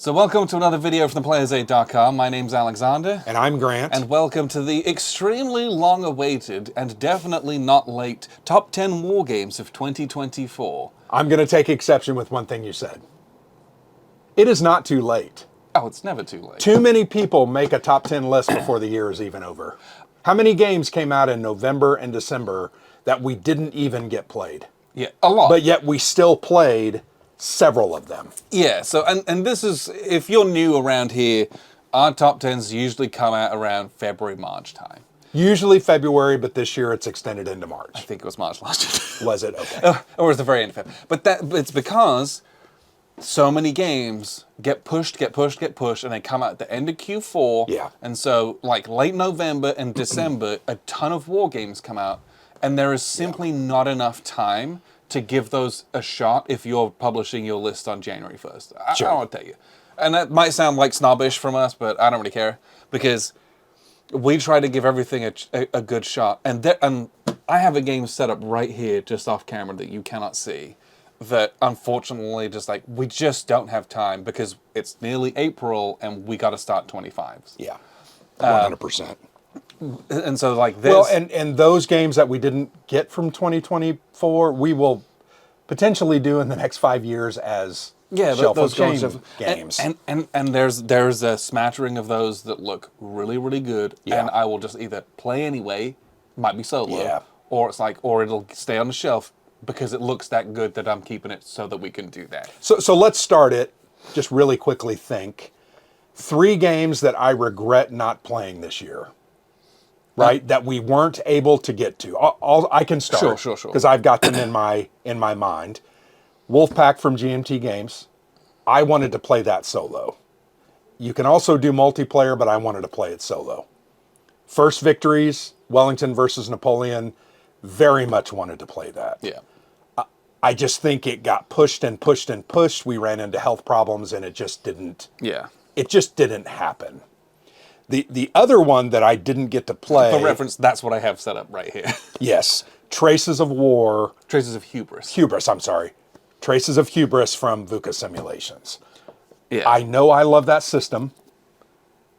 So welcome to another video from theplayersaid.com. My name's Alexander. And I'm Grant. And welcome to the extremely long-awaited and definitely not late top 10 war games of 2024. I'm going to take exception with one thing you said. It is not too late. Oh, it's never too late. Too many people make a top 10 list before the year is even over. How many games came out in November and December that we didn't even get played? Yeah, a lot. But yet we still played several of them. Yeah, so, and this is, if you're new around here, our top 10s usually come out around February, March time. Usually February, but this year it's extended into March. I think it was March last year. Was it? Okay. Or was the very end of February. But it's because so many games get pushed, and they come out at the end of Q4. Yeah. And so, like, late November and December, a ton of war games come out, and there is simply not enough time to give those a shot if you're publishing your list on January 1st. I don't want to tell you. And that might sound like snobbish from us, but I don't really care, because we try to give everything a good shot. And I have a game set up right here, just off camera, that you cannot see, that unfortunately we just don't have time, because it's nearly April and we got to start 25s. Yeah, 100%. And so like this. Well, and those games that we didn't get from 2024, we will potentially do in the next 5 years as shelf of shame games. And there's a smattering of those that look really, really good. Yeah. And I will just either play anyway, might be solo, or it'll stay on the shelf because it looks that good that I'm keeping it so that we can do that. So let's start it. Just really quickly think. 3 games that I regret not playing this year. Right, that we weren't able to get to. I can start. Sure. Because I've got them in my mind. Wolfpack from GMT Games. I wanted to play that solo. You can also do multiplayer, but I wanted to play it solo. First Victories, Wellington versus Napoleon. Very much wanted to play that. Yeah. I just think it got pushed and pushed and pushed. We ran into health problems, and it just didn't. Yeah. It just didn't happen. The other one that I didn't get to play... For reference, that's what I have set up right here. Yes. Traces of War... Traces of Hubris. Hubris, I'm sorry. Traces of Hubris from VUCA Simulations. Yeah. I know I love that system.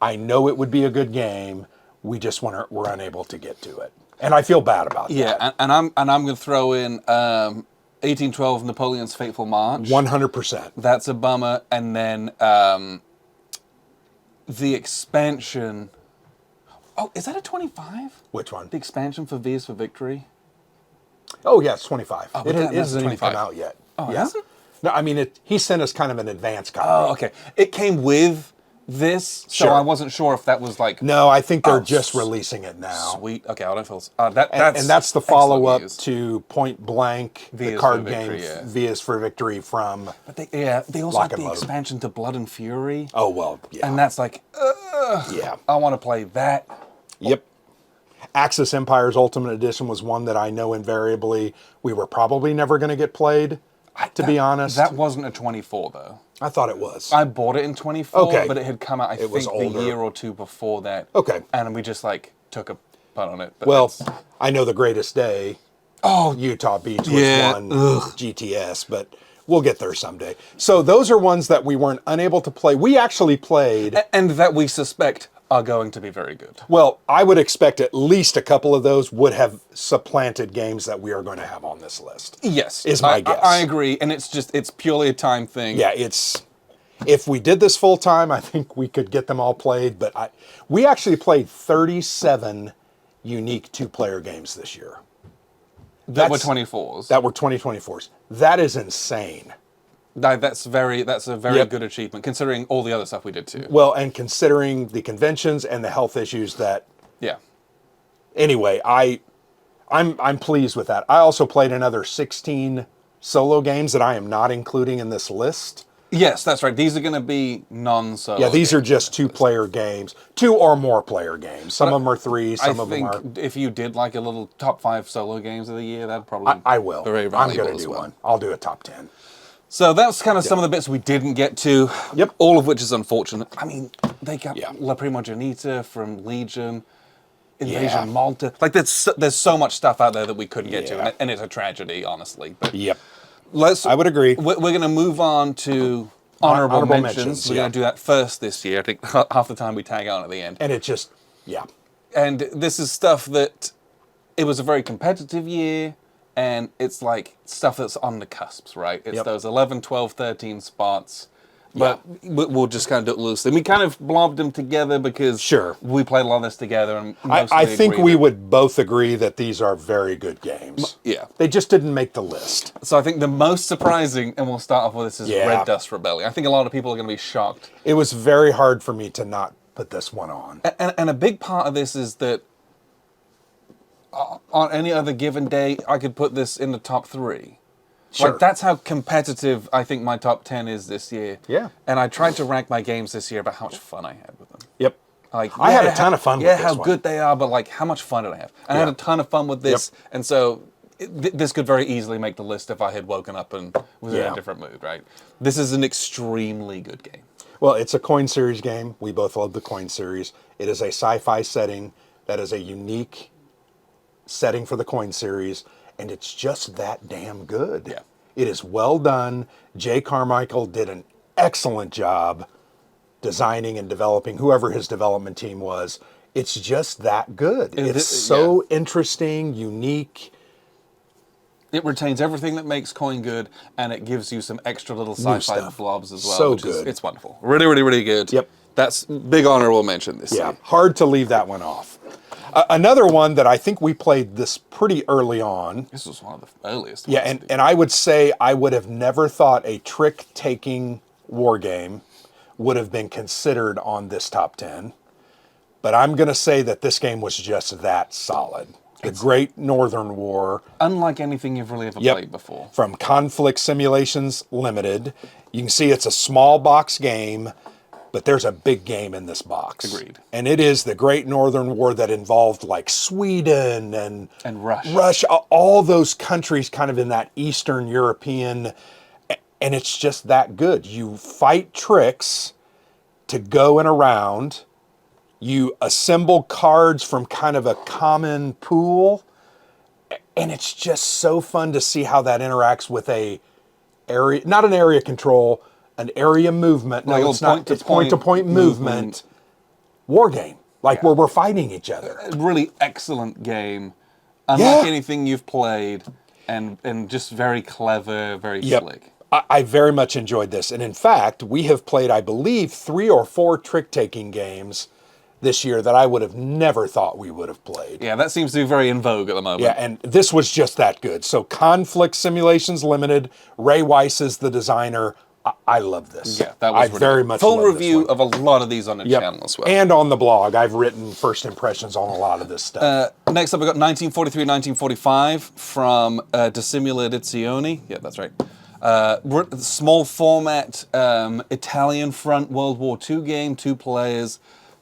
I know it would be a good game. We just were unable to get to it. And I feel bad about that. Yeah, and I'm going to throw in 1812 Napoleon's Fateful March. 100%. That's a bummer. And then... the expansion... Oh, is that a 25? Which one? The expansion for V is for Victory? Oh, yeah, it's 25. Oh, it that's hasn't even 25. come out yet. Oh, yeah? hasn't? No, I mean, he sent us kind of an advance copy. Oh, okay. It came with this, so Sure. I wasn't sure if that was like... No, I think they're just releasing it now. Sweet. Okay, I don't feel... And that's the follow-up to Point Blank, the card game V is for Victory from... But they also have the expansion to Blood and Fury. Oh, well, yeah. And that's like, yeah. I want to play that. Yep. Axis Empires Ultimate Edition was one that I know invariably we were probably never going to get played, to be honest. That wasn't a 24, though. I thought it was. I bought it in 24, Okay. but it had come out, I think, the year or two before that. Okay. And we just, took a punt on it. But well, I know the Greatest Day, Utah Beach was one GTS, but we'll get there someday. So those are ones that we weren't unable to play. We actually played... And that we suspect are going to be very good. Well, I would expect at least a couple of those would have supplanted games that we are going to have on this list. Yes. Is my guess. I agree, and it's purely a time thing. Yeah, if we did this full time, I think we could get them all played, but we actually played 37 unique 2-player games this year. That were 24s. That were 2024s. That is insane. That's a very good achievement, considering all the other stuff we did too. Well, and considering the conventions and the health issues that... Yeah. Anyway, I'm pleased with that. I also played another 16 solo games that I am not including in this list. Yes, that's right. These are going to be non-solo. Yeah, these are just 2-player games. 2 or more player games. Some of them are 3, some of them are... I think if you did a little top 5 solo games of the year, that'd probably I will. Very I'm valuable going to do one. I'll do a top 10. So that's kind of some of the bits we didn't get to. Yep. All of which is unfortunate. I mean, they got La Primogenita from Legion, Invasion Malta. There's so much stuff out there that we couldn't get to, and it's a tragedy, honestly. But yep. I would agree. We're going to move on to honorable mentions. We're going to do that first this year. I think half the time we tag on at the end. And it just, yeah. And this is stuff that it was a very competitive year, and it's like stuff that's on the cusps, right? It's those 11, 12, 13 spots. But we'll just kind of do it loosely. We kind of blobbed them together because we played a lot of this together. And I think we would both agree that these are very good games. Yeah. They just didn't make the list. So I think the most surprising, and we'll start off with this, is Red Dust Rebellion. I think a lot of people are going to be shocked. It was very hard for me to not put this one on. And a big part of this is that on any other given day, I could put this in the top 3. Sure. Like, that's how competitive I think my top 10 is this year. Yeah. And I tried to rank my games this year about how much fun I had with them. Yep. Like, I had a ton of fun with this how one. good they are, but like, how much fun did I have? And I had a ton of fun with this, and so this could very easily make the list if I had woken up and was in a different mood, right? This is an extremely good game. Well, it's a coin series game. We both love the coin series. It is a sci-fi setting that is a unique setting for the coin series, and it's just that damn good. Yeah. It is well done. Jay Carmichael did an excellent job designing and developing, whoever his development team was. It's just that good. It's so interesting, unique. It retains everything that makes coin good, and it gives you some extra little sci-fi blobs as well. So which good. It's wonderful. Really, really, really good. Yep. That's big honorable mention this year. Hard to leave that one off. Another one that I think we played this pretty early on. This was one of the earliest ones. Yeah, and I would say I would have never thought a trick-taking war game would have been considered on this top 10. But I'm going to say that this game was just that solid. The Great Northern War. Unlike anything you've really ever played before. From Conflict Simulations Limited. You can see it's a small box game, but there's a big game in this box. Agreed. And it is the Great Northern War that involved like Sweden and Russia, all those countries kind of in that Eastern European, and it's just that good. You fight tricks to go and around. You assemble cards from kind of a common pool, and it's just so fun to see how that interacts with a area, not an area control, an area movement. No, it's not. It's point-to-point movement. War game, like where we're fighting each other. A really excellent game, unlike anything you've played, and just very clever, very slick. I very much enjoyed this, and in fact, we have played, I believe, 3 or 4 trick-taking games this year that I would have never thought we would have played. Yeah, that seems to be very in vogue at the moment. Yeah, and this was just that good. So Conflict Simulations Limited, Ray Weiss is the designer. I love this. Yeah, that was I very much full love review this one. of a lot of these on the channel as well. And on the blog, I've written first impressions on a lot of this stuff. Next up, we got 1943, 1945 from Dissimula Edizioni. Yeah, that's right. Small format Italian front World War II game, 2 players.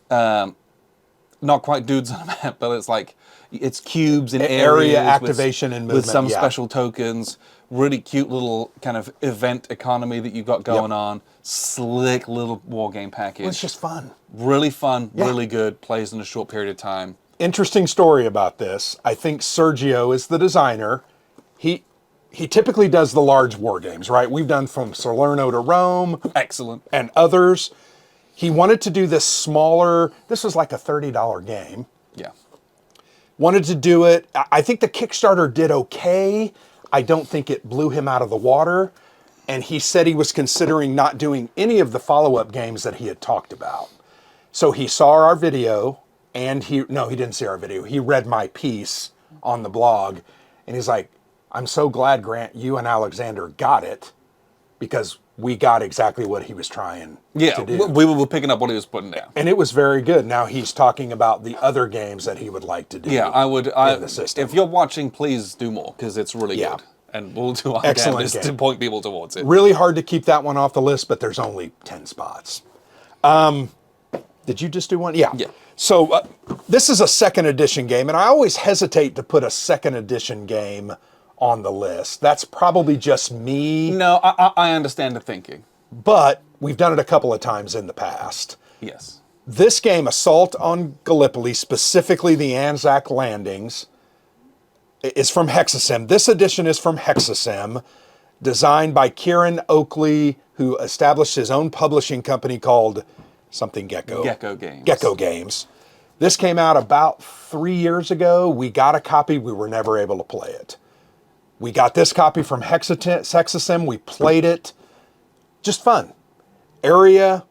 Not quite dudes on a map, but it's like it's cubes in area activation and movement with some special tokens. Really cute little kind of event economy that you got going on. Slick little war game package. Well, it's just fun. Really fun, really good. Plays in a short period of time. Interesting story about this. I think Sergio is the designer. He typically does the large war games, right? We've done from Salerno to Rome. Excellent. And others. He wanted to do this smaller, this was like a $30 game. Yeah. Wanted to do it. I think the Kickstarter did okay. I don't think it blew him out of the water. And he said he was considering not doing any of the follow-up games that he had talked about. So he saw our video, and he didn't see our video. He read my piece on the blog, and he's like, I'm so glad, Grant, you and Alexander got it, because we got exactly what he was trying to do. We were picking up what he was putting down. And it was very good. Now he's talking about the other games that he would like to do. Yeah, I would. in the system. If you're watching, please do more, because it's really good. And we'll do our damnedest to point people towards it. Really hard to keep that one off the list, but there's only 10 spots. Did you just do one? Yeah. So this is a second edition game, and I always hesitate to put a second edition game on the list. That's probably just me. No, I understand the thinking. But we've done it a couple of times in the past. Yes. This game, Assault on Gallipoli, specifically the Anzac landings, is from Hexasim. This edition is from Hexasim, designed by Kieran Oakley, who established his own publishing company called something Gecko. Gecko Games. Gecko Games. This came out about 3 years ago. We got a copy. We were never able to play it. We got this copy from Hexasim. We played it. Just fun. Area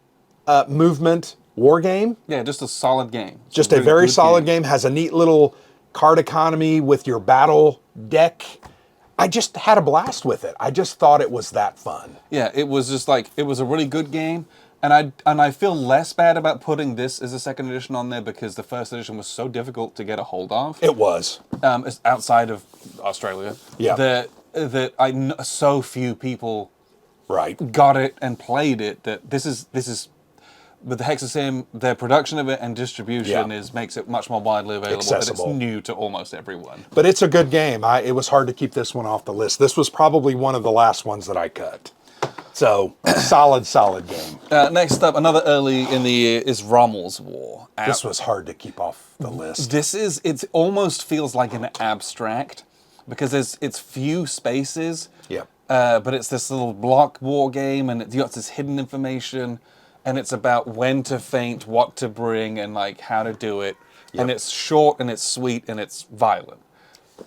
movement war game. Yeah, just a solid game. It's Just a a really very good solid game. Has a neat little card economy with your battle deck. I just had a blast with it. I just thought it was that fun. Yeah, it was just like, it was a really good game. And I feel less bad about putting this as a second edition on there because the first edition was so difficult to get a hold of. It was. It's outside of Australia. Yeah. That so few people Right. got it and played it that this is with the Hexasim, their production of it and distribution makes it much more widely available. Accessible. But it's new to almost everyone. But it's a good game. It was hard to keep this one off the list. This was probably one of the last ones that I cut. So, solid game. Next up, another early in the year is Rommel's War. This was hard to keep off the list. It almost feels like an abstract because it's few spaces. Yep. But it's this little block war game, and it's got this hidden information, and it's about when to feint, what to bring, and like how to do it. Yep. And it's short, and it's sweet, and it's violent,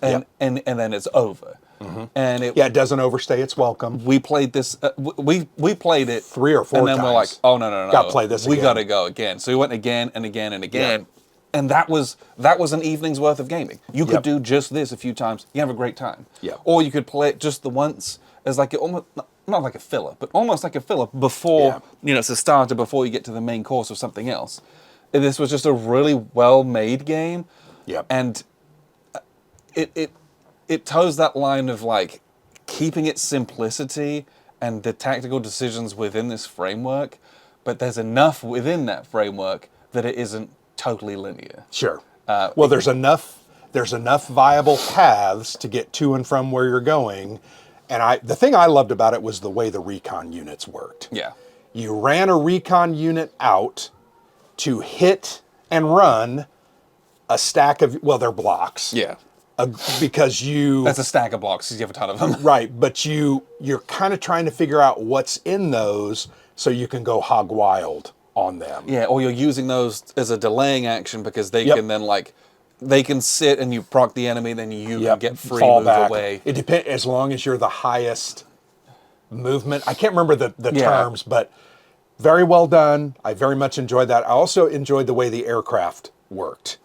and then it's over. Mm-hmm. And it doesn't overstay its welcome. we played this. We played it 3 or 4 and then times. we're like, oh no, Gotta play this We again. got to go again. So we went again and again and again. And that was an evening's worth of gaming. You could Yep. do just this a few times. You have a great time. Yep. Or you could play it just the once as like almost not like a filler, but almost like a filler before it's a starter before you get to the main course of something else. And this was just a really well-made game. Yep. And it toes that line of like keeping its simplicity and the tactical decisions within this framework, but there's enough within that framework that it isn't totally linear. Sure. Well, there's enough viable paths to get to and from where you're going. And the thing I loved about it was the way the recon units worked. Yeah. You ran a recon unit out to hit and run a stack of, they're blocks. Yeah. Because That's a stack of blocks because you have a ton of them. right, but you're kind of trying to figure out what's in those so you can go hog wild on them. Yeah, or you're using those as a delaying action because they can then they can sit and you proc the enemy, then you can get free Fall move back. away. It depends, as long as you're the highest movement. I can't remember the terms, but very well done. I very much enjoyed that. I also enjoyed the way the aircraft worked,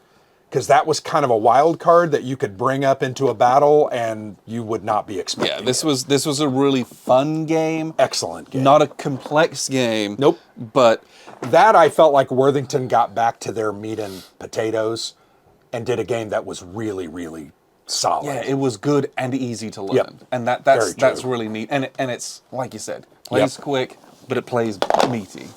because that was kind of a wild card that you could bring up into a battle and you would not be expecting. Yeah, this was a really fun game. Excellent game. Not a complex game. Nope. But That I felt like Worthington got back to their meat and potatoes and did a game that was really, really solid. yeah, it was good and easy to learn. Yep. And Very that's true. really neat. And it's like you said, plays quick, but it plays meaty.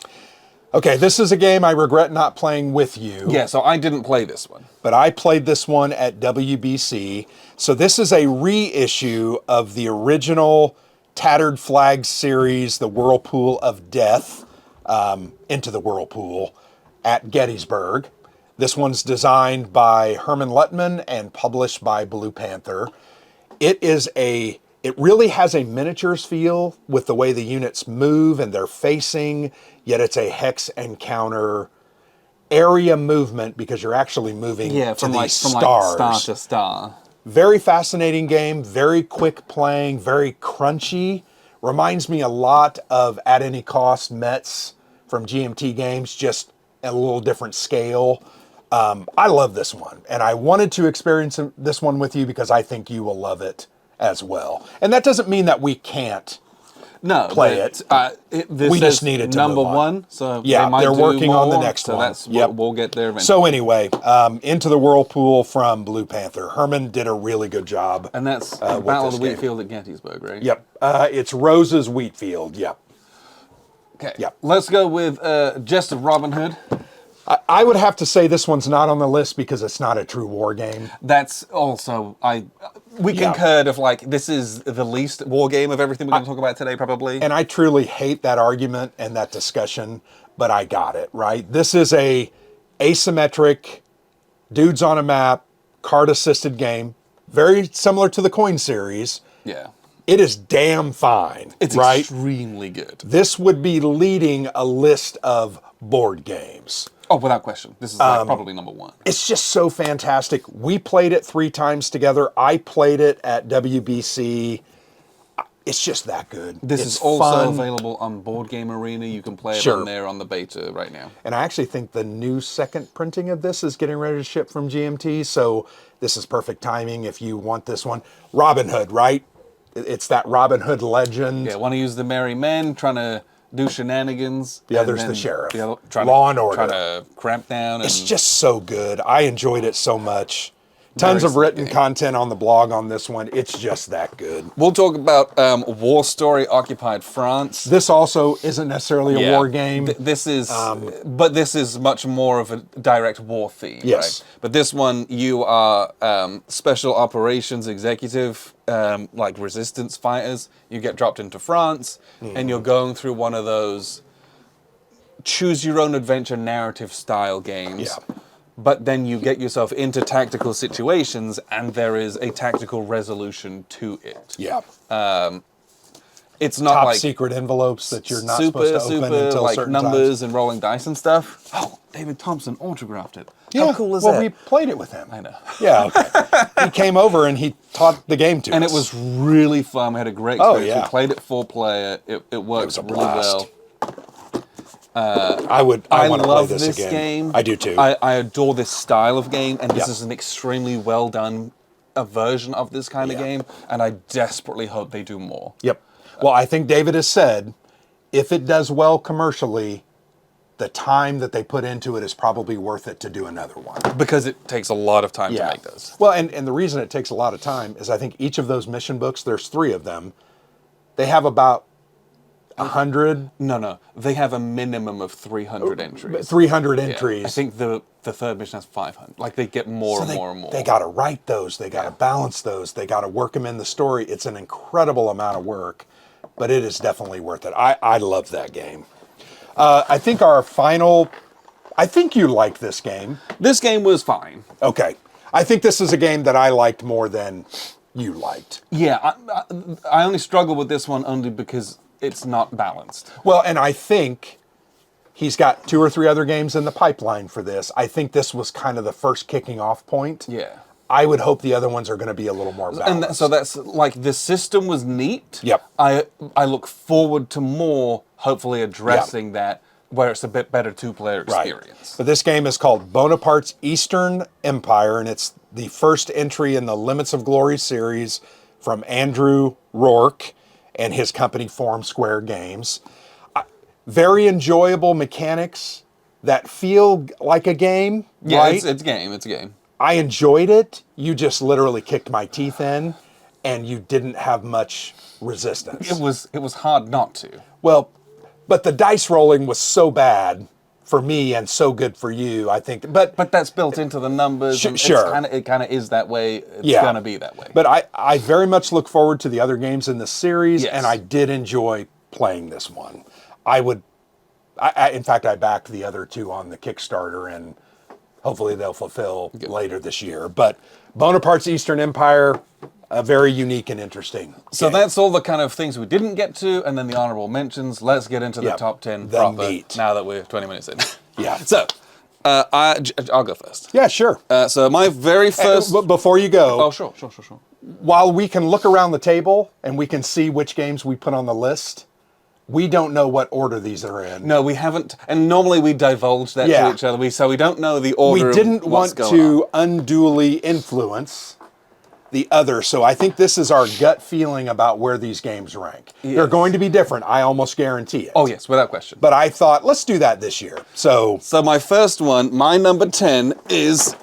Okay, this is a game I regret not playing with you. Yeah, so I didn't play this one. But I played this one at WBC. So this is a reissue of the original Tattered Flags series, The Whirlpool of Death, Into the Whirlpool, at Gettysburg. This one's designed by Herman Luttman and published by Blue Panther. It really has a miniatures feel with the way the units move and they're facing, yet it's a hex and counter area movement because you're actually moving to these stars. Like star to star. Very fascinating game, very quick playing, very crunchy. Reminds me a lot of At Any Cost Mets from GMT Games, just a little different scale. I love this one, and I wanted to experience this one with you because I think you will love it as well. And that doesn't mean that we can't play it. This We just says needed to number move on. one, so Yeah, they might they're do working on the more, next so one. That's Yep. we'll get there eventually. So anyway, Into the Whirlpool from Blue Panther. Herman did a really good job. and that's with Battle of this the game. Wheatfield at Gettysburg, right? Yep, it's Rose's Wheatfield. Yep. Okay. Yep. Let's go with Jest of Robin Hood. I would have to say this one's not on the list because it's not a true war game. That's also we Yeah. concurred of like this is the least war game of everything we're going to talk about today, probably. And I truly hate that argument and that discussion, but I got it, right? This is a asymmetric, dudes on a map, card-assisted game, very similar to the Coin series. Yeah. It is damn fine, It's right? extremely good. This would be leading a list of board games. Oh, without question. This is like probably number one. It's just so fantastic. We played it 3 times together. I played it at WBC. It's just that good. This It's is also fun. available on Board Game Arena. You can play it Sure. on there on the beta right now. And I actually think the new second printing of this is getting ready to ship from GMT, so this is perfect timing if you want this one. Robin Hood, right? It's that Robin Hood legend. Yeah, want to use the merry men, trying to do shenanigans. The and other's then the sheriff. The other, trying Law to, and order. Trying to cramp down. It's and just so good. I enjoyed it so much. Tons of written content on the blog on this one. It's just that good. We'll talk about War Story Occupied France. This also isn't necessarily a war game. This is, but this is much more of a direct war theme. Yes. Right? But this one, you are special operations executive, like resistance fighters. You get dropped into France, and you're going through one of those choose your own adventure narrative style games. Yeah. But then you get yourself into tactical situations, and there is a tactical resolution to it. Yeah. It's not Top like secret envelopes that you're not super, supposed to open super until like certain numbers times. and rolling dice and stuff. Oh, David Thompson autographed it. Yeah. How cool is well, that? we played it with him. I know. Yeah, okay. He came over and he taught the game to And us. it was really fun. We had a great Oh, experience. yeah. We played it 4-player. It worked was a really blast. well. I want to play love this this again. game. I do too. I adore this style of game, and this Yeah. is an extremely well done version of this kind of Yeah. game, and I desperately hope they do more. Yep. Well, I think David has said if it does well commercially, the time that they put into it is probably worth it to do another one. Because it takes a lot of time to make those. Well, and the reason it takes a lot of time is I think each of those mission books, there's 3 of them, they have about 100, No. They have a minimum of 300 entries. 300 Yeah. entries. I think the third mission has 500. Like, they get more and more and more. They got to write those. They got to balance those. They got to work them in the story. It's an incredible amount of work, but it is definitely worth it. I love that game. I think our final. I think you like this game. This game was fine. Okay. I think this is a game that I liked more than you liked. Yeah, I only struggle with this one only because it's not balanced. Well, and I think he's got 2 or 3 other games in the pipeline for this. I think this was kind of the first kicking off point. Yeah. I would hope the other ones are going to be a little more balanced. And so that's like the system was neat. Yep. I look forward to more hopefully addressing that where it's a bit better 2-player experience. But this game is called Bonaparte's Eastern Empire, and it's the first entry in the Limits of Glory series from Andrew Rourke and his company Form Square Games. Very enjoyable mechanics that feel like a game, Yeah, right? it's a game. It's a game. I enjoyed it. You just literally kicked my teeth in, and you didn't have much resistance. It was hard not to. Well, but the dice rolling was so bad for me and so good for you, I think. But that's built into the numbers. And sure. It kind of is that way. It's Yeah. gonna be that way. But I very much look forward to the other games in the series, Yes. and I did enjoy playing this one. In fact, I backed the other 2 on the Kickstarter, and hopefully they'll fulfill later this year. But Bonaparte's Eastern Empire, a very unique and interesting So game. that's all the kind of things we didn't get to, and then the honorable mentions. Let's get into the Yep. top 10 The proper, meat. now that we're 20 minutes in. Yeah. So, I'll go first. Yeah, sure. So my very first... But before you go, Oh, sure. while we can look around the table and we can see which games we put on the list, we don't know what order these are in. No, we haven't, and normally we divulge that Yeah. to each other. So we don't know the order. We didn't of what's want going on. to unduly influence the other. So I think this is our gut feeling about where these games rank. They're going to be different. I almost guarantee it. Oh yes, without question. But I thought, let's do that this year. So my first one, my number 10 is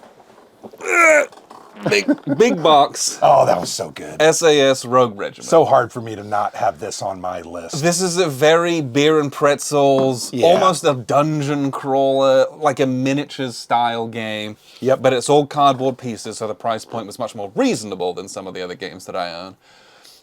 big box oh, that was so good. SAS Rogue Regiment. So hard for me to not have this on my list. This is a very beer and pretzels, Yeah. almost a dungeon crawler, like a miniatures style game. Yep. But it's all cardboard pieces, so the price point was much more reasonable than some of the other games that I own.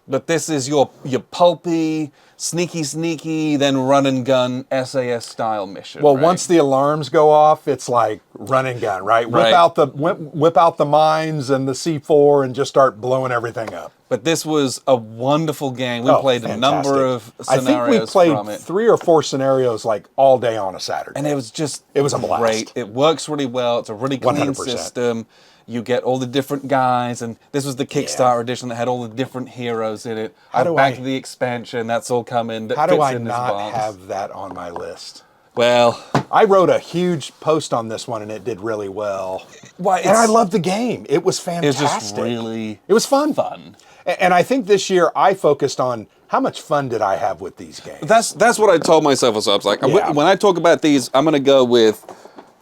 But this is your pulpy, sneaky, then run and gun SAS style mission. Well, right? once the alarms go off, it's like run and gun, right? Right. Whip out the mines and the C4 and just start blowing everything up. But this was a wonderful game. We played a number of scenarios I think we played from it. 3 or 4 scenarios like all day on a Saturday. And it was just It was a blast. great. It works really well. It's a really clean 100%. system. You get all the different guys, and this was the Kickstarter edition that had all the different heroes in it. Back to the expansion, that's all coming. That How do fits I in this not box. have that on my list? Well, I wrote a huge post on this one and it did really well. why? And I loved the game. It was It fantastic. was just really It was fun. fun. And I think this year I focused on how much fun did I have with these games. That's what I told myself. I was like, Yeah. when I talk about these, I'm going to go with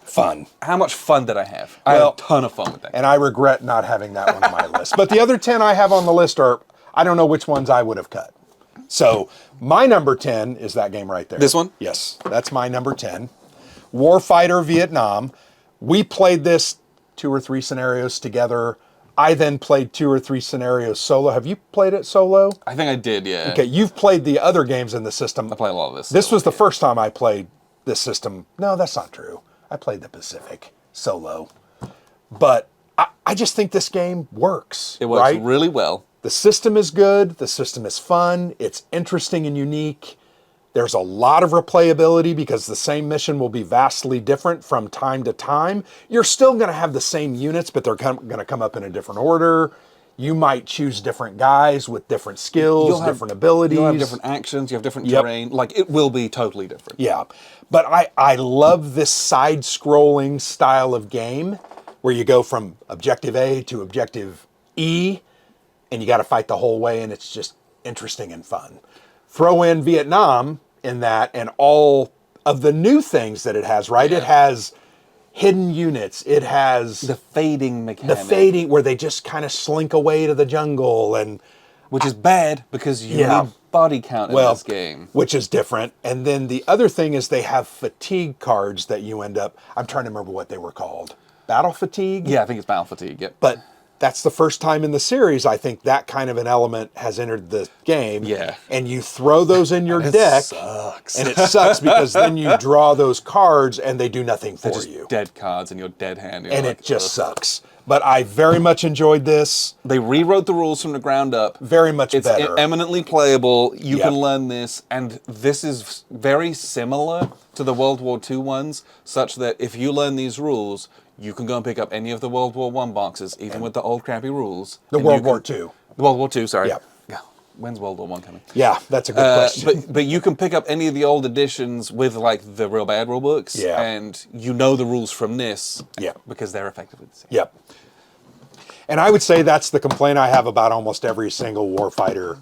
Fun. how much fun did I have? I had Well, a ton of fun with that. And I regret not having that one on my list. But the other 10 I have on the list are, I don't know which ones I would have cut. So my number 10 is that game right there. This one? Yes, that's my number 10. Warfighter Vietnam. We played this 2 or 3 scenarios together. I then played 2 or 3 scenarios solo. Have you played it solo? I think I did, yeah. Okay, you've played the other games in the system. I play a lot of this. This was the first time I played this system. No, that's not true. I played the Pacific solo. But I just think this game works. It works right? really well. The system is good. The system is fun. It's interesting and unique. There's a lot of replayability because the same mission will be vastly different from time to time. You're still going to have the same units, but they're going to come up in a different order. You might choose different guys with different skills, different abilities. You'll have different actions. You have different Yep. terrain. Like, it will be totally different. Yeah, but I love this side-scrolling style of game where you go from objective A to objective E, and you got to fight the whole way, and it's just interesting and fun. Throw in Vietnam in that, and all of the new things that it has, right? Yeah. It has hidden units. It has The fading mechanic. the fading where they just kind of slink away to the jungle, and Which is bad because you Yeah. need body count in this game. which is different. And then the other thing is they have fatigue cards that you end up, I'm trying to remember what they were called. Battle fatigue? Yeah, I think it's battle fatigue. Yep. But that's the first time in the series I think that kind of an element has entered the game. Yeah. And you throw those in your It deck. sucks. And it sucks because then you draw those cards and they do nothing for They're just you. dead cards in your dead hand. You're And like, it just ugh. sucks. But I very much enjoyed this. They rewrote the rules from the ground up. Very much It's better. eminently playable. You Yep. can learn this, and this is very similar to the World War II ones, such that if you learn these rules, you can go and pick up any of the World War I boxes, even with the old crappy rules. The and World you War can- II. The World War II, sorry. Yep. Yeah. When's World War I coming? Yeah, that's a good question. But you can pick up any of the old editions with like the real bad rule books, Yeah. and you know the rules from this, Yeah. because they're effectively the same. Yep. And I would say that's the complaint I have about almost every single warfighter.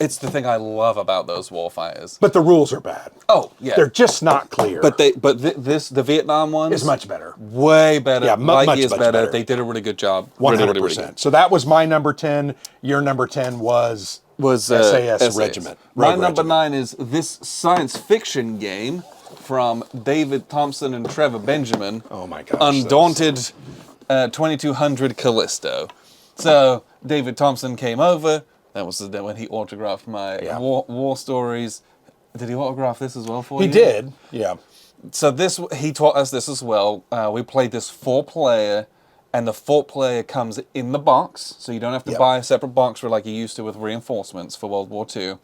It's the thing I love about those warfighters. But the rules are bad. Oh yeah, They're just not clear. but the Vietnam ones is much better. way better. Yeah, light much, years much better. better. They did a really good job. 100%. Really good. So that was my number 10. Your number 10 was Was SAS Regiment. My Rogue number Regiment. 9 is this science fiction game from David Thompson and Trevor Benjamin. Oh my gosh, Undaunted 2200 Callisto. So David Thompson came over. That was when he autographed my Yeah. war stories. Did he autograph this as well for you? He did. Yeah. So he taught us this as well. We played this 4-player, and the 4-player comes in the box, so you don't have to Yep. buy a separate box for like you used to with reinforcements for World War II.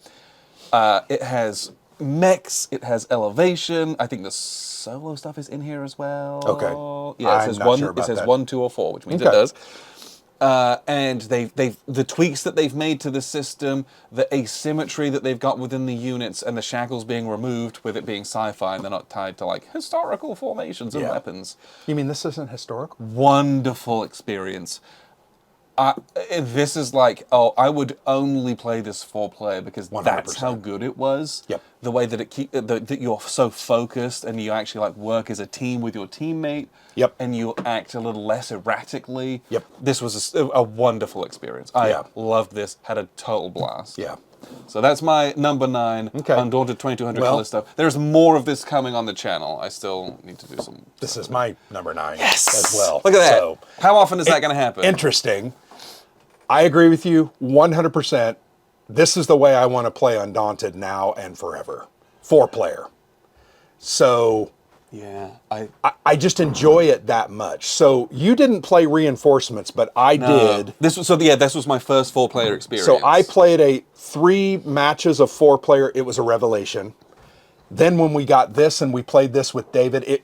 It has mechs, it has elevation. I think the solo stuff is in here as well. Okay. Yeah, it I'm says not one. sure It about says that. 1, 2, or 4, which means it Okay. does. And the tweaks that they've made to the system, the asymmetry that they've got within the units, and the shackles being removed with it being sci-fi and they're not tied to like historical formations and Yeah. weapons. You mean this isn't historical? Wonderful experience. This is like, I would only play this 4-player because that's 100%. how good it was. Yep. The way that that you're so focused and you actually like work as a team with your teammate. Yep. And you act a little less erratically. Yep. This was a wonderful experience. I Yeah. loved this. Had a total blast. Yeah. So that's my number 9. Okay. Undaunted 2200 Well- Callisto. There's more of this coming on the channel. I still need to do some. This is my number 9 Yes! as well. Look at that. So, How often is that going to happen? interesting. I agree with you 100%. this is the way I want to play Undaunted now and forever. 4-player. So Yeah, I just enjoy it that much. So you didn't play Reinforcements, but I did. This was this was my first 4-player experience. So I played 3 matches of 4-player. It was a revelation. Then when we got this and we played this with David,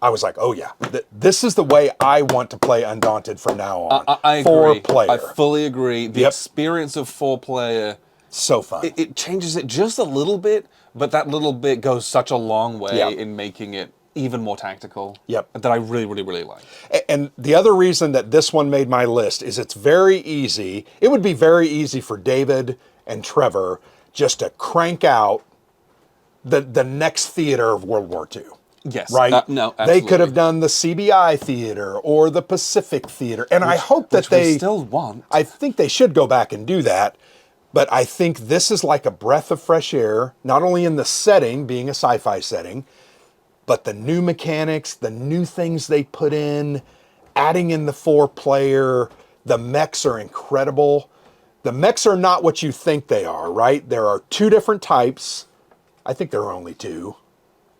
I was like, oh yeah, this is the way I want to play Undaunted from now on. I agree. 4-player. I fully agree. The experience of 4-player, So fun. it changes it just a little bit, but that little bit goes such a long way Yep. in making it even more tactical. Yep. That I really, really, really like. And the other reason that this one made my list is it's very easy. It would be very easy for David and Trevor just to crank out the next theater of World War II. Yes. Right? No, absolutely. They could have done the CBI theater or the Pacific theater. And I hope that we still want. I think they should go back and do that. But I think this is like a breath of fresh air, not only in the setting, being a sci-fi setting, but the new mechanics, the new things they put in, adding in the 4-player, the mechs are incredible. The mechs are not what you think they are, right? There are 2 different types. I think there are only 2.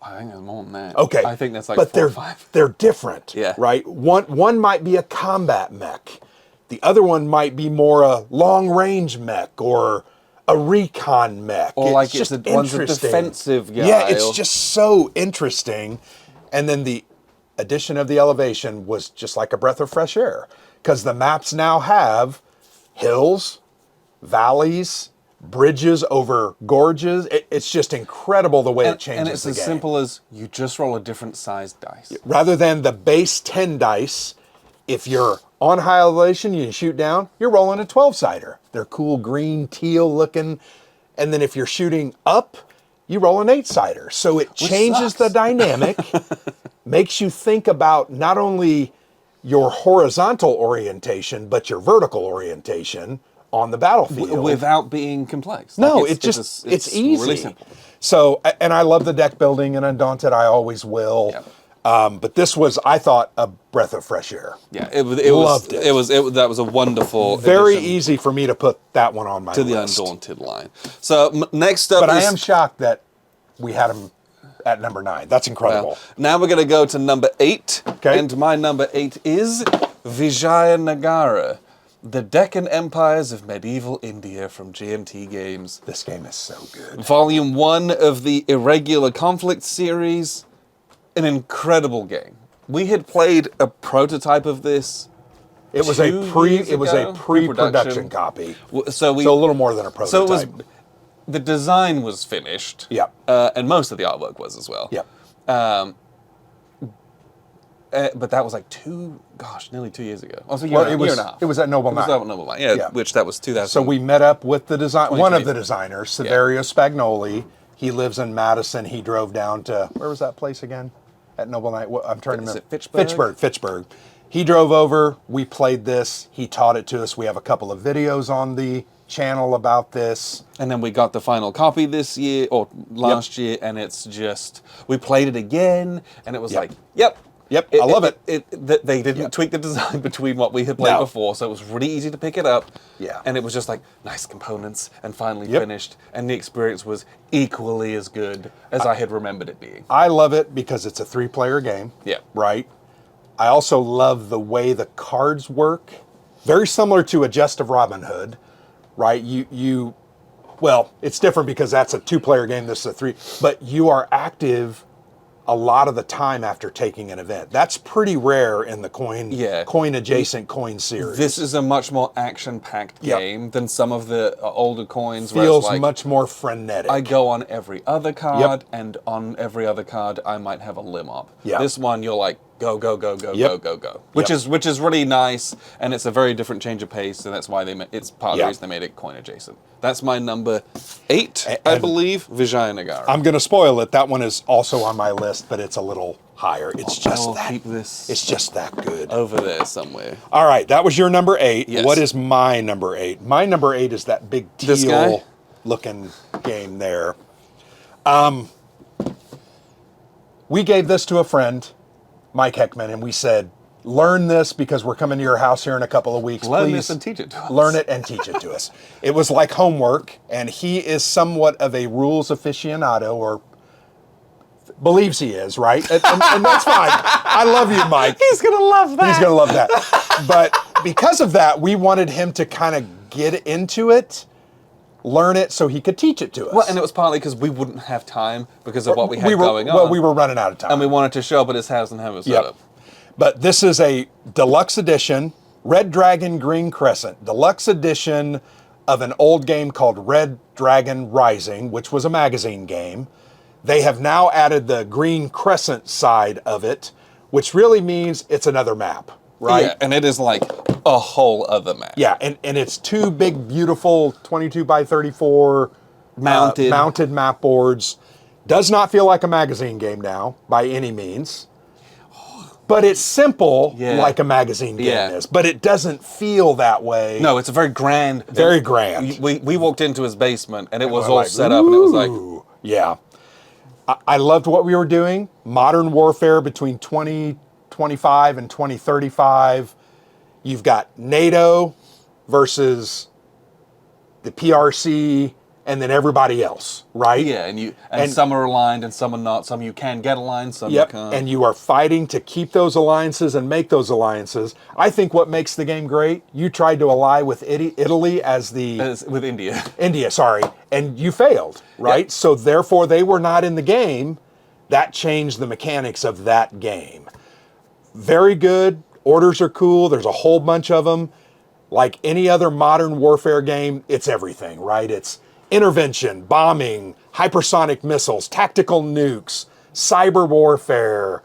I think there's more than that. Okay. I think that's like but 4 or they're 5. they're different. Yeah. Right? One might be a combat mech. The other one might be more a long-range mech or a recon mech. Or like just one's a interesting. defensive guy. Yeah, it's just so interesting. And then the addition of the elevation was just like a breath of fresh air. Because the maps now have hills, valleys, bridges over gorges. It's just incredible the way it changes and it's the as game. simple as you just roll a different sized dice. Rather than the base 10 dice, if you're on high elevation, you shoot down, you're rolling a 12-sider. They're cool green, teal looking. And then if you're shooting up, you roll an 8-sider. So it changes the dynamic, makes you think about not only your horizontal orientation, but your vertical orientation on the battlefield. Without being complex. No, Like, it's easy. Really simple. So, and I love the deck building in Undaunted. I always will. Yep. But this was, I thought, a breath of fresh air. Yeah, it Loved it. that was a wonderful Very addition easy for me to put that one on my to the list. Undaunted line. So next up But is, I am shocked that we had him at number 9. That's incredible. well, now we're going to go to number 8. Okay. And my number 8 is Vijayanagara, the Deccan Empires of Medieval India from GMT Games. This game is so good. Volume 1 of the Irregular Conflict series. An incredible game. We had played a prototype of this. It was 2 a years ago, pre-production copy. So So a little more than a prototype. So it was, the design was finished. Yep. And most of the artwork was as well. Yep. But that was like nearly 2 years ago. Also, Well, year and a half. it was at Noble It was Knight. at Noble Knight, yeah, Yeah. which that was 2000. So we met up with the one of 2020. the designers, Severio Spagnoli. He lives in Madison. He drove down to, where was that place again? At Noble Knight. I'm trying to Is remember. it Fitchburg? Fitchburg. He drove over. We played this. He taught it to us. We have a couple of videos on the channel about this. And then we got the final copy this year, or last year, and it's just, we played it again, and it was Yep. like, yep. Yep, I love it. They didn't Yep. tweak the design between what we had played No. before, so it was really easy to pick it up. Yeah. And it was just like, nice components, and finally Yep. finished, and the experience was equally as good as I had remembered it being. I love it because it's a 3-player game. Yeah. Right? I also love the way the cards work. Very similar to a Jest of Robin Hood, right? Well, it's different because that's a 2-player game, this is a 3, but you are active a lot of the time after taking an event. That's pretty rare in the coin adjacent coin series. This is a much more action-packed Yep. game than some of the older coins. where Feels it's like, much more frenetic. I go on every other card, and on every other card, I might have a limb up. Yeah. This one, you're like, go, go, go, go, Yep. go, go, go. Which Yep. is really nice, and it's a very different change of pace, and that's why it's part of the Yeah. reason they made it coin adjacent. That's my number 8, I And- believe, Vijayanagara. I'm going to spoil it. That one is also on my list, but it's a little higher. It's I just will that. keep this It's just that good. over there somewhere. All right, that was your number 8. Yes. What is my number 8? My number 8 is that big This guy? teal looking game there. We gave this to a friend, Mike Heckman, and we said, learn this because we're coming to your house here in a couple of weeks. Learn Please this and teach it to us. learn it and teach it to us. It was like homework, and he is somewhat of a rules aficionado, or believes he is, right? And that's fine. I love you, Mike. He's going to love that. He's going to love that. But because of that, we wanted him to kind of get into it, learn it, so he could teach it to us. Well, and it was partly because we wouldn't have time because of what we had going on. Well, we were running out of time. And we wanted to show up at his house and have it set up. But this is a deluxe edition, Red Dragon Green Crescent, deluxe edition of an old game called Red Dragon Rising, which was a magazine game. They have now added the Green Crescent side of it, which really means it's another map, right? Yeah, and it is like a whole other map. Yeah, and it's two big, beautiful 22 by 34 mounted map boards. Does not feel like a magazine game now, by any means. But it's simple, like a magazine game is. But it doesn't feel that way. No, it's a very grand. Very grand. We walked into his basement, and it was all set up, and it was like... Yeah. I loved what we were doing. Modern Warfare between 2025 and 2035. You've got NATO versus the PRC, and then everybody else, right? Yeah, and some are aligned and some are not. Some you can get aligned, some you can't. And you are fighting to keep those alliances and make those alliances. I think what makes the game great, you tried to ally with Italy with India. India, sorry, and you failed, right? Yep. So therefore they were not in the game. That changed the mechanics of that game. Very good. Orders are cool. There's a whole bunch of them. Like any other modern warfare game, it's everything, right? It's intervention, bombing, hypersonic missiles, tactical nukes, cyber warfare,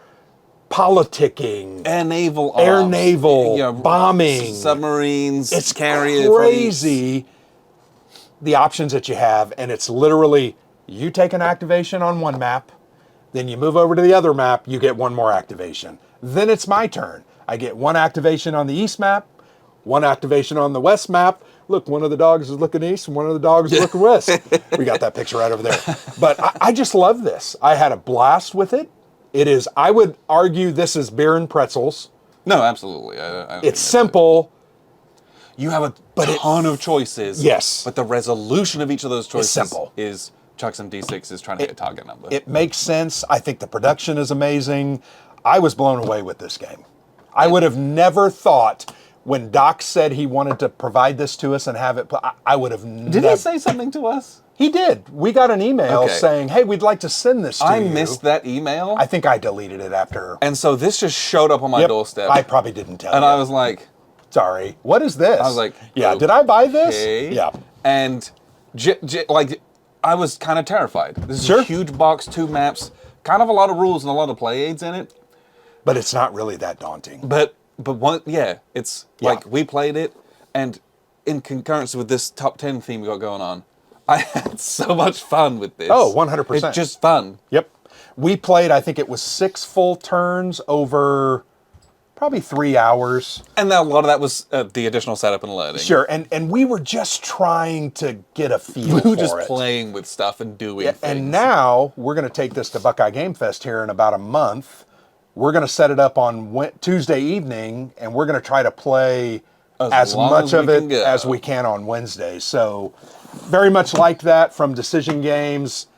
politicking, air naval, bombing, submarines, it's carrier crazy fleets. The options that you have, and it's literally you take an activation on one map, then you move over to the other map, you get one more activation. Then it's my turn. I get one activation on the east map, one activation on the west map. Look, one of the dogs is looking east and one of the dogs is looking west. We got that picture right over there. But I just love this. I had a blast with it. It is, I would argue this is beer and pretzels. No, absolutely. It's simple. You have a ton of choices. Yes. But the resolution of each of those choices simple. Is chuck some D6s trying to hit a target number. It makes sense. I think the production is amazing. I was blown away with this game. I would have never thought... When Doc said he wanted to provide this to us and have it, I would have never... Did he say something to us? He did. We got an email saying, hey, we'd like to send this to you. I missed that email. I think I deleted it after. And so this just showed up on my doorstep. I probably didn't tell you. And I was like... Sorry, what is this? I was like... Yeah, did I buy this? Yeah. And I was kind of terrified. This is a huge box, 2 maps, kind of a lot of rules and a lot of play aids in it. But it's not really that daunting. But one, it's like we played it, and in concurrence with this top 10 theme we got going on, I had so much fun with this. Oh, 100%. It's just fun. Yep. We played, I think it was 6 full turns over probably 3 hours. And a lot of that was the additional setup and learning. Sure, and we were just trying to get a feel for it. We were just playing with stuff and doing things. And now we're going to take this to Buckeye Game Fest here in about a month. We're going to set it up on Tuesday evening, and we're going to try to play as much of it as we can on Wednesday. So very much like that from Decision Games.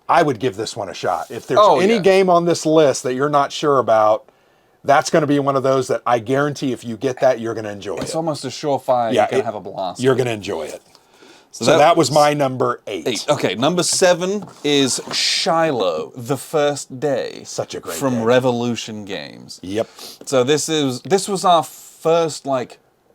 I would give this one a shot. If there's any game on this list that you're not sure about, that's going to be one of those that I guarantee if you get that, you're going to enjoy it. It's almost a surefire you're going to have a blast. You're going to enjoy it. So that was my number 8. Okay, number 7 is Shiloh, The First Day. Such a great from game. Revolution Games. Yep. So this was our first,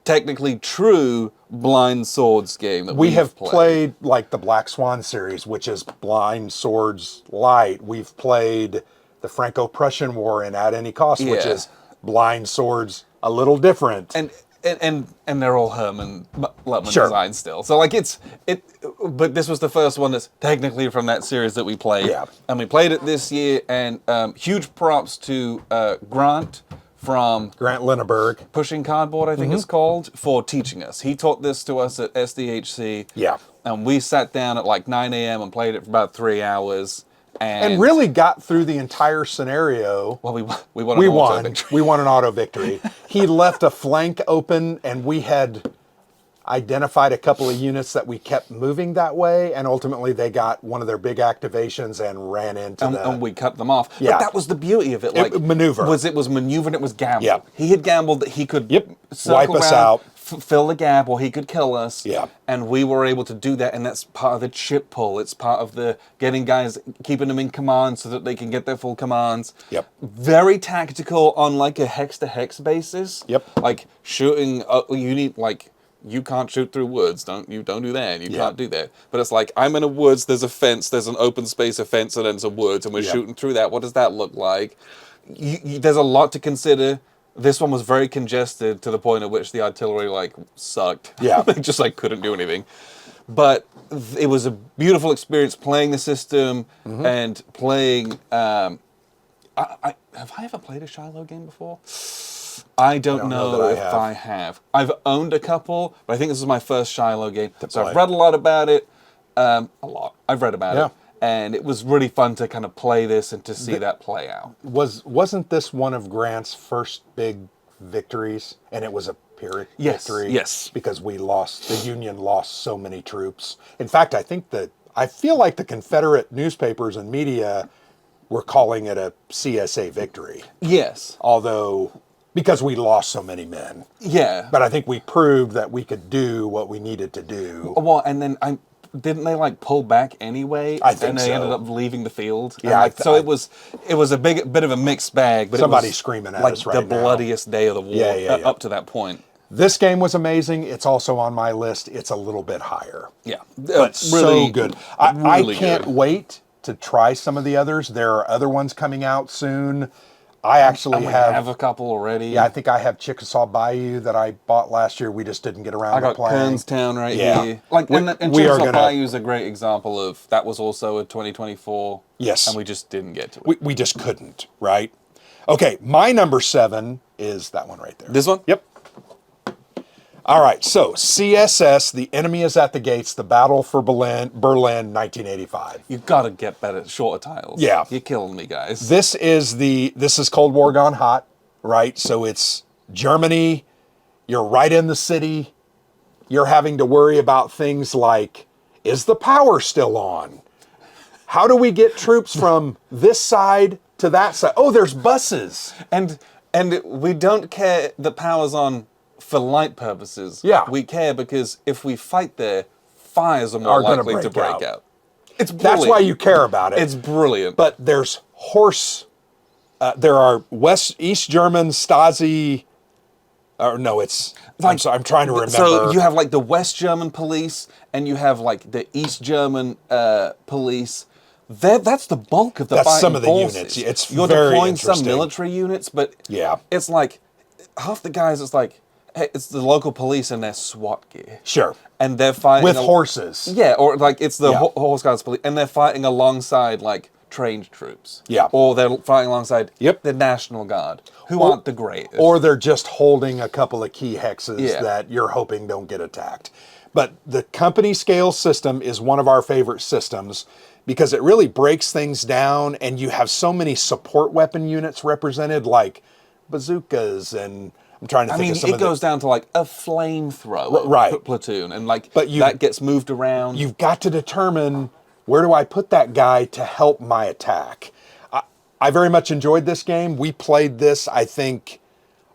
technically true Blind Swords game that we have played like the Black Swan series, which is Blind Swords Light. We've played the Franco-Prussian War in At Any Cost, which is Blind Swords a little different. And they're all Herman Lutman design still. So but this was the first one that's technically from that series that we played. Yeah. And we played it this year, and huge props to Grant from Grant Linneberg. Pushing Cardboard, I think it's called, for teaching us. He taught this to us at SDHC. Yeah. And we sat down at 9 a.m. and played it for about 3 hours. And really got through the entire scenario. Well, we won. We won. We won an auto victory. He left a flank open, and we had identified a couple of units that we kept moving that way, and ultimately they got one of their big activations and ran into and we cut them off. Yeah. But that was the beauty of it. Like maneuver. It was maneuver and it was gamble. Yep. He had gambled that he could Wipe us out. Fill the gap, or he could kill us. Yeah. And we were able to do that, and that's part of the chip pull. It's part of the getting guys, keeping them in command so that they can get their full commands. Yep. Very tactical on like a hex to hex basis. Yep. Like shooting, you need like. You can't shoot through woods. Don't do that. You can't do that. But it's like, I'm in a woods, there's a fence, there's an open space, a fence, and then there's a woods, and we're shooting through that. What does that look like? There's a lot to consider. This one was very congested to the point at which the artillery, like, sucked. Yeah. They just, like, couldn't do anything. But it was a beautiful experience playing the system and playing... have I ever played a Shiloh game before? I don't know if I have. I've owned a couple, but I think this is my first Shiloh game. So I've read a lot about it. A lot. I've read about it. And it was really fun to kind of play this and to see that play out. Wasn't this one of Grant's first big victories? And it was a Pyrrhic victory? Yes. Because the Union lost so many troops. In fact, I feel like the Confederate newspapers and media were calling it a CSA victory. Yes. Although... because we lost so many men. Yeah. But I think we proved that we could do what we needed to do. Well, and then didn't they like pull back anyway? I think so. And they ended up leaving the field. Yeah. So it was a bit of a mixed bag. But somebody's it was screaming at like us right the now. bloodiest day of the war up to that point. This game was amazing. It's also on my list. It's a little bit higher. Yeah. But really, so good. I really can't good. wait to try some of the others. There are other ones coming out soon. I actually have a couple already. Yeah, I think I have Chickasaw Bayou that I bought last year. We just didn't get around to playing. I got Kernstown right here. Like, and Chickasaw Bayou is a great example of that was also a 2024. Yes. And we just didn't get to it. We just couldn't, right? Okay, my number 7 is that one right there. This one? Yep. All right, so CSS, The Enemy is at the Gates, The Battle for Berlin, 1985. You've got to get better, shorter titles. Yeah. You're killing me, guys. This is Cold War Gone Hot, right? So it's Germany, you're right in the city, you're having to worry about things like, is the power still on? How do we get troops from this side to that side? Oh, there's buses. And we don't care the power's on for light purposes. Yeah. We care because if we fight there, fires are more likely to break out. It's brilliant. That's why you care about it. It's brilliant. But there's there are East German Stasi, or no, it's, I'm trying to remember. So you have like the West German police and you have like the East German police. That's the bulk of the fighting some of the forces. units. You're very deploying some interesting. military units, but Yeah. it's like half the guys. It's like hey, it's the local police in their SWAT gear. Sure. And they're fighting With horses. Yeah, or like it's the Yeah. horse guards police, and they're fighting alongside like trained troops. Yeah. Or they're fighting alongside Yep. the National Guard, who aren't the greatest. Or they're just holding a couple of key hexes Yeah. that you're hoping don't get attacked. But the company scale system is one of our favorite systems because it really breaks things down and you have so many support weapon units represented like bazookas and I'm trying to think of some it goes down to like a flamethrower Right. platoon and like But that gets moved around. You've got to determine where do I put that guy to help my attack. I very much enjoyed this game. We played this, I think,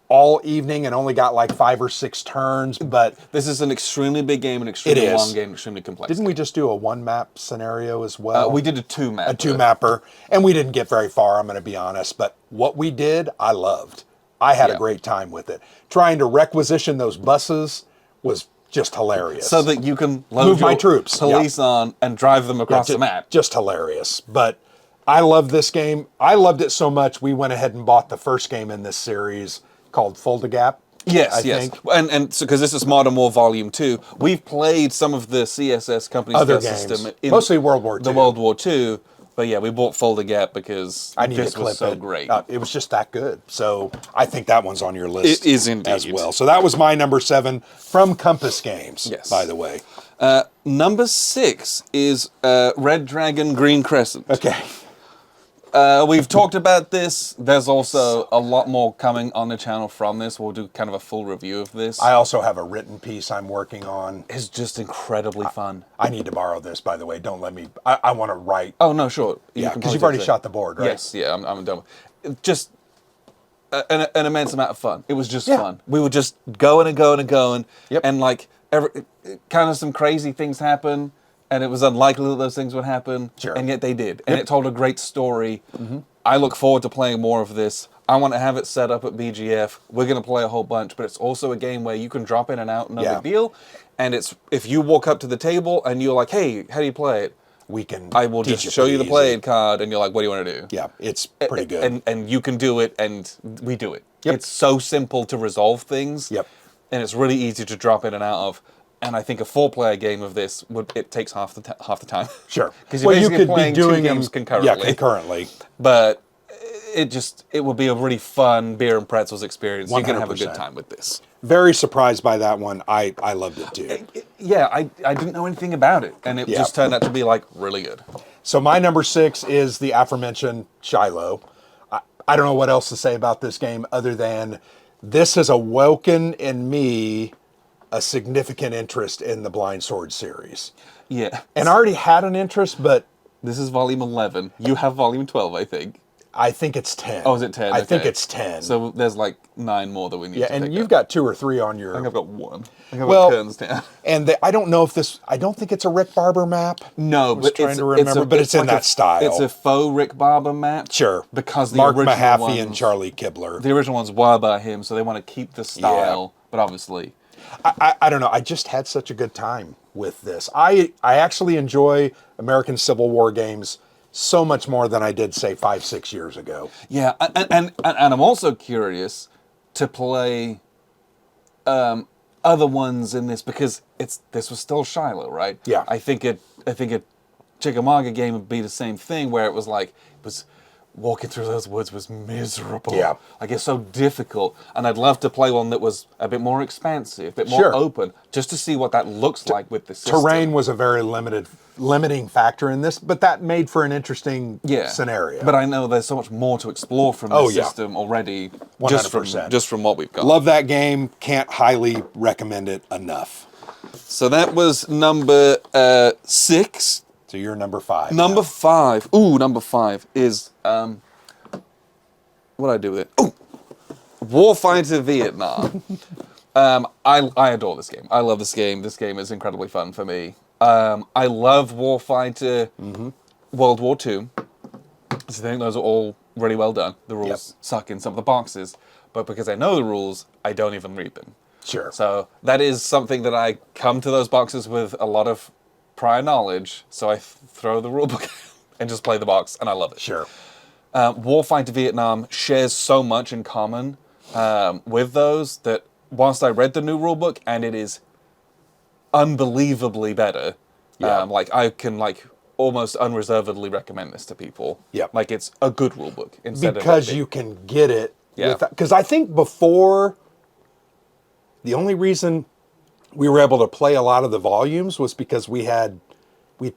all evening and only got like 5 or 6 turns, but This is an extremely big game, an extremely It is. long game, extremely complex. didn't we just do a 1-map scenario as well? We did a 2-map. a 2-mapper, and we didn't get very far, I'm going to be honest, but what we did, I loved. I had a great time with it. Trying to requisition those buses was just hilarious. So that you can load Move my your troops, police on and drive them across Ju- the map. Just hilarious. But I love this game. I loved it so much, we went ahead and bought the first game in this series called Fold-A-Gap. Yes, I yes. think. And so because this is Modern War Volume 2, we've played some of the CSS company Other scale games. system in Mostly World War the II. World War II. But yeah, we bought Fold-A-Gap because I need this to clip was so it. great. It was just that good. So I think that one's on your list. It is indeed. as well. So that was my number 7 from Compass Games. Yes. By the way. Number 6 is Red Dragon Green Crescent. Okay. we've talked about this. There's also a lot more coming on the channel from this. We'll do kind of a full review of this. I also have a written piece I'm working on. It's just incredibly fun. I need to borrow this, by the way. Don't let me. I want to write. Oh, no, sure. Yeah, because you've already shot the board, right? Yes, yeah, I'm done. Just an immense amount of fun. It was just Yeah. fun. We were just going and going and going. Yep. And like, kind of some crazy things happen. And it was unlikely that those things would happen. Sure. And yet they did. And it told a great story. I look forward to playing more of this. I want to have it set up at BGF. We're going to play a whole bunch, but it's also a game where you can drop in and out, no big deal. And it's if you walk up to the table and you're like, hey, how do you play it? I will just show you the played card, and you're like, what do you want to do? Yeah, it's pretty good. And you can do it, and we do it. Yep. It's so simple to resolve things. Yep. And it's really easy to drop in and out of. And I think a 4-player game of this it takes half the time. Sure. Because you're basically playing two games them concurrently. Yeah, concurrently. But it would be a really fun beer and pretzels experience. You're gonna have a 100%. good time with this. Very surprised by that one. I loved it too. Yeah, I didn't know anything about it, and it just turned out to be like really good. So my number 6 is the aforementioned Shiloh. I don't know what else to say about this game other than this has awoken in me a significant interest in the Blind Sword series. Yeah. And I already had an interest, but This is volume 11. You have volume 12, I think. I think it's 10. Oh, is it 10? I think Okay. it's 10. So there's like 9 more that we need yeah, to and pick you've up. got 2 or 3 on your... I think I've got 1. I think I've Well, got Kearns down. And I don't know if this... I don't think it's a Rick Barber map. No, I was but trying to remember, but it's in like that style. It's a faux Rick Barber map. Sure. Because the Mark original Mahaffey ones, and Charlie Kibler. The original ones were by him, so they want to keep the style, but obviously... I don't know. I just had such a good time with this. I actually enjoy American Civil War games so much more than I did, say, 5-6 years ago. Yeah, and I'm also curious to play other ones in this because this was still Shiloh, right? Yeah. I think a Chickamauga game would be the same thing where it was like walking through those woods was miserable. Yeah. Like it's so difficult. And I'd love to play one that was a bit more expansive, a bit more Sure. open, just to see what that looks like with the system. Terrain was a very limiting factor in this, but that made for an interesting scenario. But I know there's so much more to explore from the system already, 100%. just from what we've got. Love that game. Can't highly recommend it enough. So that was number 6. So you're number 5. Number 5. Ooh, number 5 is what did I do with it? Ooh, Warfighter Vietnam. I adore this game. I love this game. This game is incredibly fun for me. I love Warfighter World War II. I think those are all really well done. The rules suck in some of the boxes, but because I know the rules, I don't even read them. Sure. So that is something that I come to those boxes with a lot of prior knowledge, so I throw the rulebook and just play the box, and I love it. Sure. Warfighter Vietnam shares so much in common with those that whilst I read the new rulebook, and it is unbelievably better, like I can almost unreservedly recommend this to people. Yeah. Like it's a good rulebook instead Because of you can get it. Yeah. Because I think before, the only reason we were able to play a lot of the volumes was because we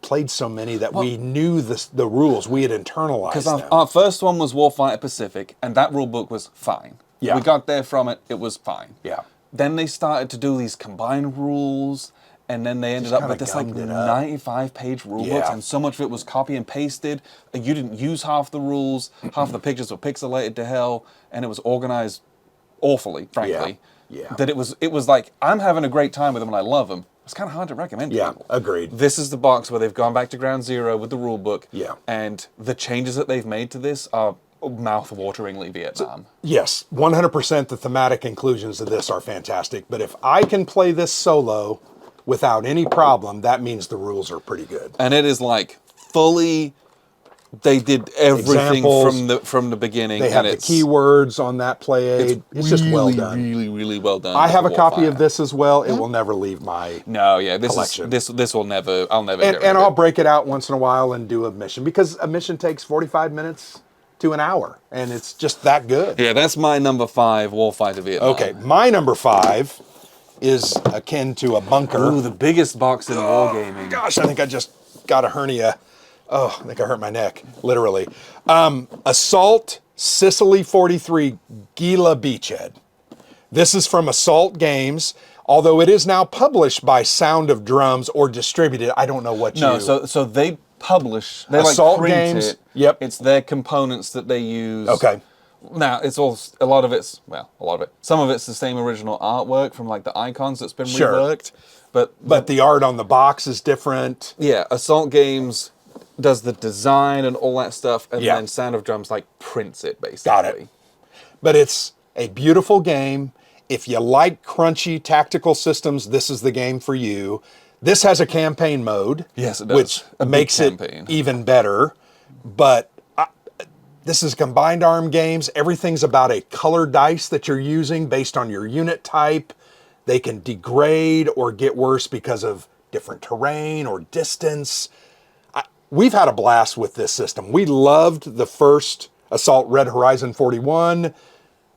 played so many that we knew the rules. We had internalized because them. our first one was Warfighter Pacific, and that rulebook was fine. Yeah. We got there from it, it was fine. Yeah. Then they started to do these combined rules, and then they ended up kinda with this like gummed it up. 95-page rulebook, Yeah. and so much of it was copy and pasted. You didn't use half the rules, half the pictures were pixelated to hell, and it was organized awfully, frankly. Yeah. That it was like, I'm having a great time with them and I love them. It's kind of hard to recommend to Yeah, people. agreed. This is the box where they've gone back to ground zero with the rule book. Yeah. And the changes that they've made to this are mouth-wateringly Vietnam. Yes, 100% the thematic inclusions of this are fantastic. But if I can play this solo without any problem, that means the rules are pretty good. And it is like fully, they did everything Examples. from the beginning. They have and the keywords on that play aid. It's just well done. Really, really well done. I have a for copy of Warfighter. this as well. It will never leave my... No, yeah, collection. this will never, I'll never get rid And of I'll it. break it out once in a while and do a mission. Because a mission takes 45 minutes to an hour. And it's just that good. Yeah, that's my number 5, Warfighter Vietnam. Okay, my number 5 is akin to a bunker. Ooh, the biggest box in wargaming. Gosh, I think I just got a hernia. Oh, I think I hurt my neck, literally. Assault Sicily 43 Gila Beachhead. This is from Assault Games, although it is now published by Sound of Drums or distributed. I don't know what you... No, so they publish, they Assault like print Games, it. yep. It's their components that they use. Okay. Now, it's all, a lot of it's, well, a lot of it. Some of it's the same original artwork from like the icons that's been Sure. reworked. But the art on the box is different. Yeah, Assault Games does the design and all that stuff, and Yeah. then Sound of Drums like prints it basically. Got it. But it's a beautiful game. If you like crunchy tactical systems, this is the game for you. This has a campaign mode. Yes, it does. Which A big makes it campaign. even better. But this is combined arm games. Everything's about a color dice that you're using based on your unit type. They can degrade or get worse because of different terrain or distance. We've had a blast with this system. We loved the first Assault Red Horizon 41.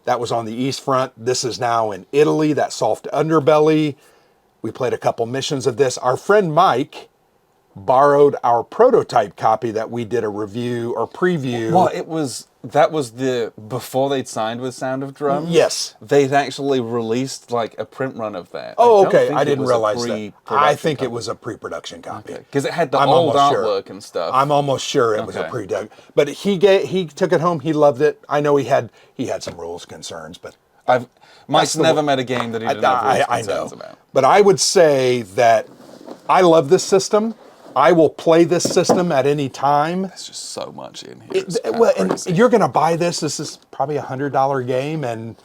That was on the East Front. This is now in Italy, that soft underbelly. We played a couple missions of this. Our friend Mike borrowed our prototype copy that we did a review or preview. Well, that was the, before they'd signed with Sound of Drums. Yes. They'd actually released like a print run of that. Oh, don't okay. think I it didn't was a realize that. pre-production I think copy. it was a pre-production copy. Because it had the I'm old almost sure. artwork and stuff. I'm almost sure it was a Okay. pre-dug. But he took it home. He loved it. I know he had some rules concerns, but Mike's the never way- met a game that he didn't have rules I know. concerns about. But I would say that I love this system. I will play this system at any time. There's just so much in here. It's Well, and crazy. you're going to buy this. This is probably $100 game, and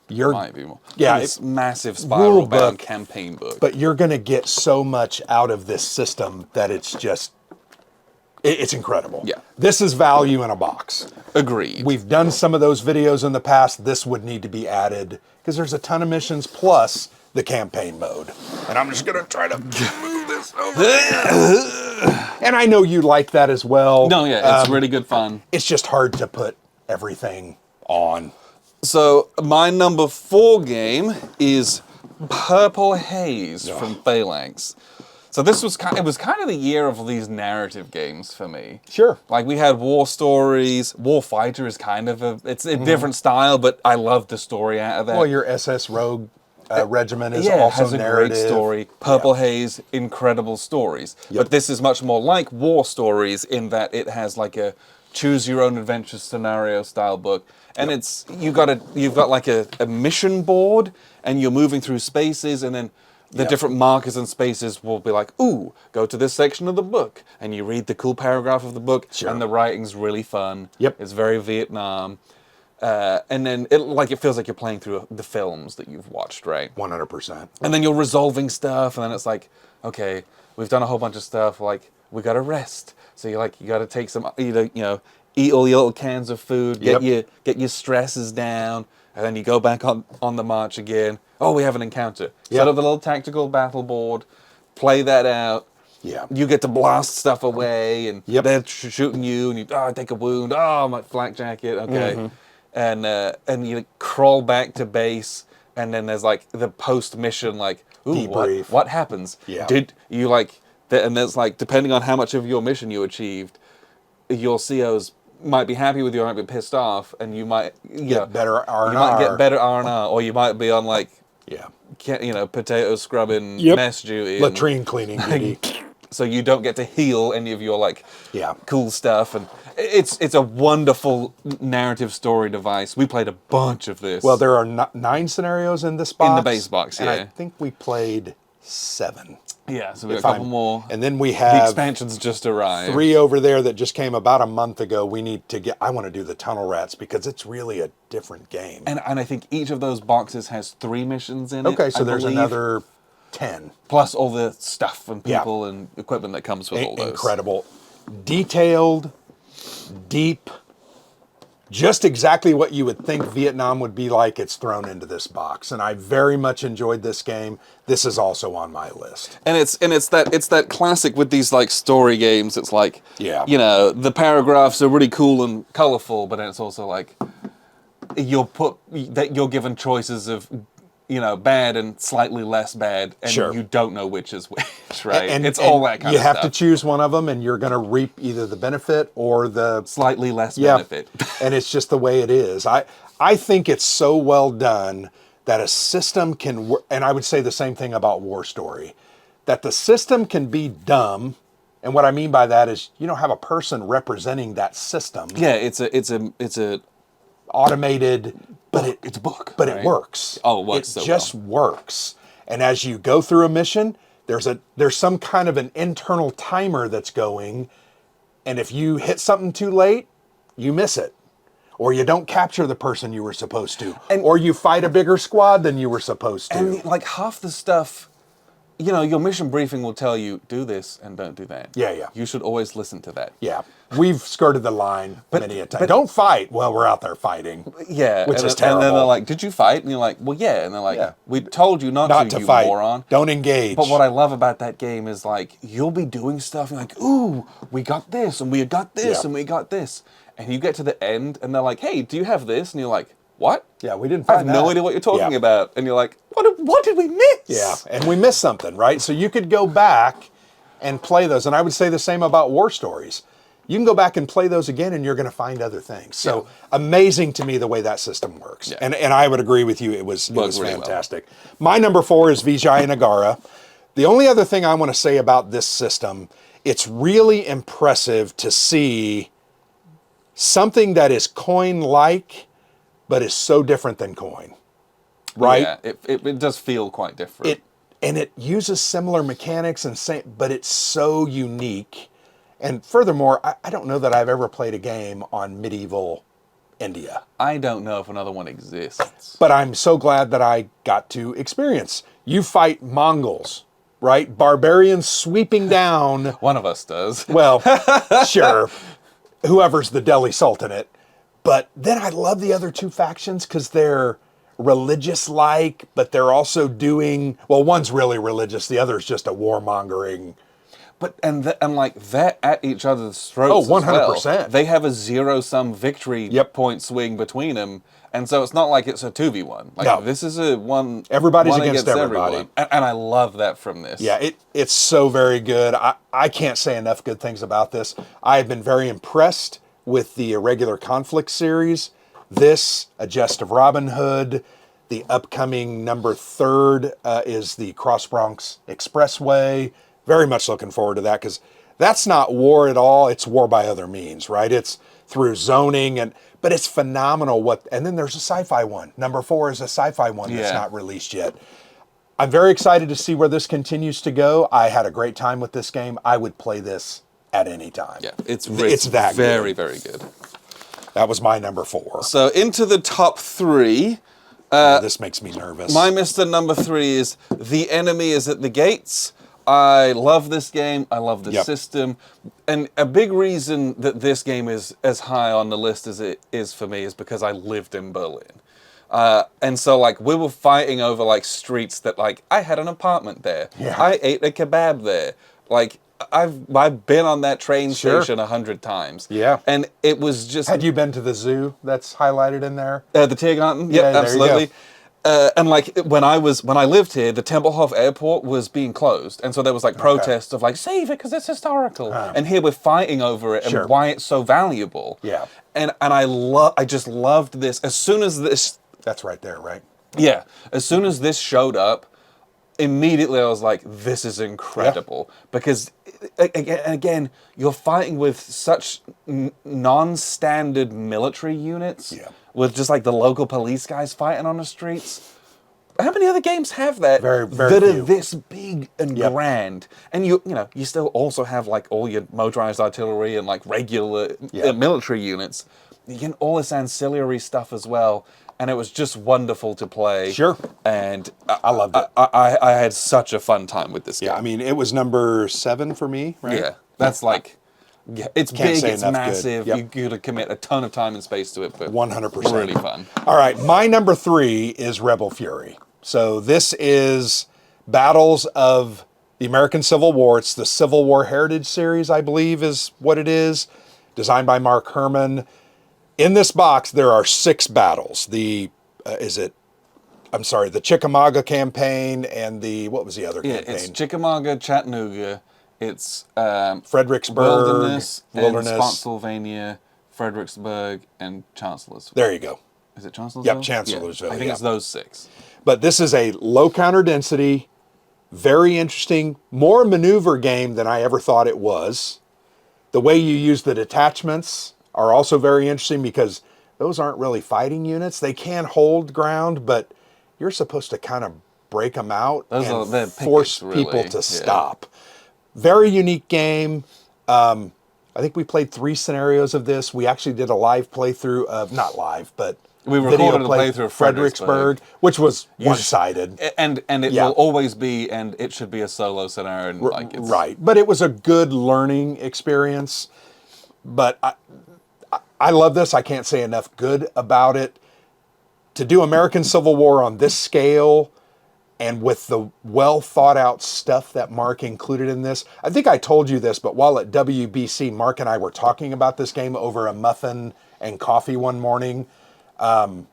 you're Might be more. Yeah, It's massive rule spiral bound book. campaign book. but you're going to get so much out of this system that it's just it's incredible. Yeah. This is value in a box. Agreed. We've done some of those videos in the past. This would need to be added because there's a ton of missions plus the campaign mode. And I'm just going to try to move this over. And I know you like that as well. No, yeah, it's really good fun. It's just hard to put everything on. So my number 4 game is Purple Haze from Phalanx. So this was kind of the year of these narrative games for me. Sure. Like we had War Stories. Warfighter is kind of it's a different style, but I love the story out of that. Well, your SS Rogue regiment is yeah, it also has a narrative. great story. Purple Haze, incredible stories. But this is much more like War Stories in that it has like a choose your own adventure scenario style book. And it's you've got like a mission board and you're moving through spaces and then the different markers and spaces will be like, ooh, go to this section of the book. And you read the cool paragraph of the book and the writing's really fun. Yep. It's very Vietnam. And then it feels like you're playing through the films that you've watched, right? 100%. And then you're resolving stuff, and then it's like, okay, we've done a whole bunch of stuff. Like we got to rest, so you got to take some, eat all your little cans of food, get your stresses down, and then you go back on the march again. Oh, we have an encounter. Set up the little tactical battle board, play that out. Yeah. You get to blast stuff away, and Yep. they're shooting you, and you take a wound. Oh, my flak jacket. Okay, and you crawl back to base, and then there's like the post mission, like, ooh, Debrief. what happens? Yeah. Did you and there's like depending on how much of your mission you achieved, your COs might be happy with you, or might be pissed off, and you might Get better R&R. You might get better R&R, or you might be on like Yeah. potato scrubbing Yep. mess duty. and- Latrine cleaning duty. so you don't get to heal any of your like Yeah. cool stuff, and it's a wonderful narrative story device. We played a bunch of this. Well, there are 9 scenarios in this box. the base box, and I yeah. think we played 7. yeah, so we got If a couple I'm- more. And then we The have expansions just arrived. 3 over there that just came about a month ago. We need to get. I want to do the Tunnel Rats because it's really a different game. And I think each of those boxes has 3 missions in it. Okay, so I there's believe, another 10. plus all the stuff and Yeah. people and equipment that comes with all those. Incredible. Detailed, deep, just exactly what you would think Vietnam would be like, it's thrown into this box. And I very much enjoyed this game. This is also on my list. And it's that classic with these like story games. It's like, Yeah. the paragraphs are really cool and colorful, but then it's also like you're given choices of bad and slightly less bad, and Sure. you don't know which is which, right? And it's all that kind you of have stuff. to choose one of them, and you're going to reap either the benefit or the Slightly less benefit. And it's just the way it is. I think it's so well done that a system can work, and I would say the same thing about War Story, that the system can be dumb. And what I mean by that is you don't have a person representing that system. Yeah, it's a Automated, but it's a book. but right? it works. Oh, it works It so just well. works. And as you go through a mission, there's some kind of an internal timer that's going, and if you hit something too late, you miss it. Or you don't capture the person you were supposed to. Or you fight a bigger squad than you were supposed to. And like half the stuff, your mission briefing will tell you, do this and don't do that. Yeah. You should always listen to that. Yeah. We've skirted the line many a time. Don't fight while we're out there fighting. Yeah. Which and, is terrible. And then they're like, did you fight? And you're like, well, yeah. And they're like, Yeah. we told you not to, you fight. moron. Don't engage. But what I love about that game is like, you'll be doing stuff and you're like, ooh, we got this and we got this Yeah. and we got this. And you get to the end and they're like, hey, do you have this? And you're like, what? Yeah, we didn't I find have no idea what you're talking Yeah. about. And you're like, what did we miss? Yeah, and we missed something, right? So you could go back and play those. And I would say the same about War Stories. You can go back and play those again and you're going to find other things. So amazing to me the way that system works. Yeah. And I would agree with you. It was Works really well. fantastic. My number 4 is Vijay Nagara. The only other thing I want to say about this system, it's really impressive to see something that is coin-like, but is so different than coin, right? Yeah, it does feel quite different. It uses similar mechanics but it's so unique. And furthermore, I don't know that I've ever played a game on medieval India. I don't know if another one exists. But I'm so glad that I got to experience. You fight Mongols, right? Barbarians sweeping down. One of us does. Well, sure. Whoever's the Delhi Sultanate. But then I love the other two factions because they're religious-like, but they're also doing, well, one's really religious. The other's just a warmongering. But and like they're at each other's throats. Oh, as well. 100%. They have a zero-sum victory Yep. point swing between them, and so it's not like it's a 2v1. Like No. this is a one. Everybody's one against everybody. everyone. And I love that from this. Yeah, it's so very good. I can't say enough good things about this. I have been very impressed with the Irregular Conflict series. This, A Jest of Robin Hood. The upcoming number 3 is the Cross Bronx Expressway. Very much looking forward to that because that's not war at all. It's war by other means, right? It's through zoning but it's phenomenal and then there's a sci-fi one. Number 4 is a sci-fi one that's not released yet. I'm very excited to see where this continues to go. I had a great time with this game. I would play this at any time. Yeah, it's that very, good. very good. That was my number 4. So into the top 3. This makes me nervous. My Mr. Number 3 is The Enemy is at the Gates. I love this game. I love the system. And a big reason that this game is as high on the list as it is for me is because I lived in Berlin. And so, like, we were fighting over, like, streets that, like, I had an apartment there. Yeah. I ate a kebab there. Like, I've been on that train Sure. station 100 times. Yeah. And it was just... Had you been to the zoo that's highlighted in there? the Tiergarten? Yeah, Yep, there you absolutely. go. And like when I lived here, the Tempelhof Airport was being closed, and so there was like protests of like save it because it's historical. And here we're fighting over it and Sure. why it's so valuable. Yeah. And I just loved this. As soon as this, That's right there, right? yeah, as soon as this showed up, immediately I was like, this is incredible because again, you're fighting with such non-standard military units. Yeah. With just like the local police guys fighting on the streets. How many other games have that Very, very that few. are this big and grand? And you still also have like all your motorized artillery and like regular military units. You get all this ancillary stuff as well. And it was just wonderful to play. Sure. And I loved it. I had such a fun time with this game. Yeah, I mean, it was number 7 for me, right? Yeah, that's like, yeah, it's Can't big, say it's enough good. massive. Yep. You got to commit a ton of time and space to it, but 100%. really fun. All right, my number 3 is Rebel Fury. So this is Battles of the American Civil War. It's the Civil War Heritage Series, I believe is what it is, designed by Mark Herman. In this box, there are 6 battles. I'm sorry, the Chickamauga campaign and what was the other Yeah, campaign? it's Chickamauga, Chattanooga. It's Fredericksburg, and Spotsylvania, Fredericksburg, and Chancellorsville. There you go. Is it Chancellorsville? Yep, Chancellorsville. I think it's those 6. But this is a low counter density, very interesting, more maneuver game than I ever thought it was. The way you use the detachments are also very interesting because those aren't really fighting units. They can hold ground, but you're supposed to kind of break them out and force people to stop. Very unique game. I think we played 3 scenarios of this. We actually did a live playthrough of, not live, but we recorded a playthrough of Fredericksburg, which was one-sided. And it will always be, and it should be a solo scenario. And right. But it was a good learning experience. But I love this. I can't say enough good about it. To do American Civil War on this scale and with the well thought out stuff that Mark included in this. I think I told you this, but while at WBC, Mark and I were talking about this game over a muffin and coffee one morning. And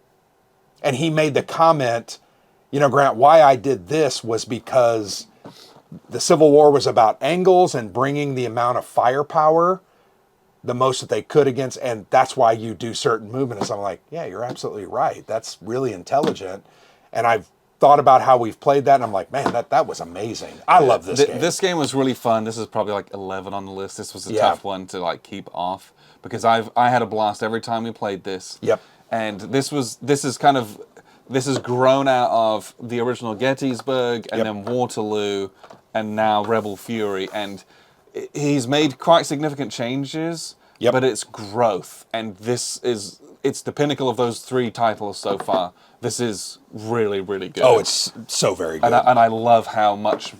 he made the comment, Grant, why I did this was because the Civil War was about angles and bringing the amount of firepower the most that they could against, and that's why you do certain movements. I'm like, yeah, you're absolutely right. That's really intelligent. And I've thought about how we've played that, and I'm like, man, that was amazing. I love this game. This game was really fun. This is probably like 11 on the list. This was a tough one to keep off because I had a blast every time we played this. Yep. And this is grown out of the original Gettysburg and then Waterloo and now Rebel Fury, and he's made quite significant changes. Yep. But it's growth, and it's the pinnacle of those 3 titles so far. This is really, really good. Oh, it's so very good. And I love how much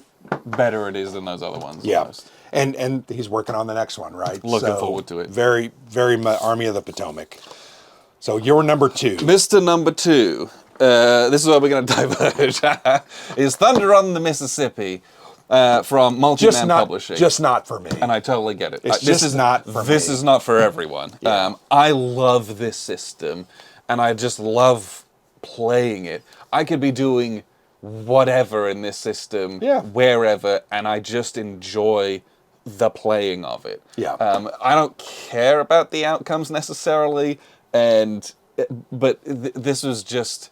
better it is than those other ones. Yeah. Almost. And he's working on the next one, right? Looking forward to it. Very, very Army of the Potomac. So you're number 2. Mr. Number 2. This is where we're going to diverge. Is Thunder on the Mississippi from Multiman Publishing. Just not for me. And I totally get it. This is not for me. This is not for everyone. Yeah. I love this system, and I just love playing it. I could be doing whatever in this system, wherever, and I just enjoy the playing of it. Yeah. I don't care about the outcomes necessarily, but this was just...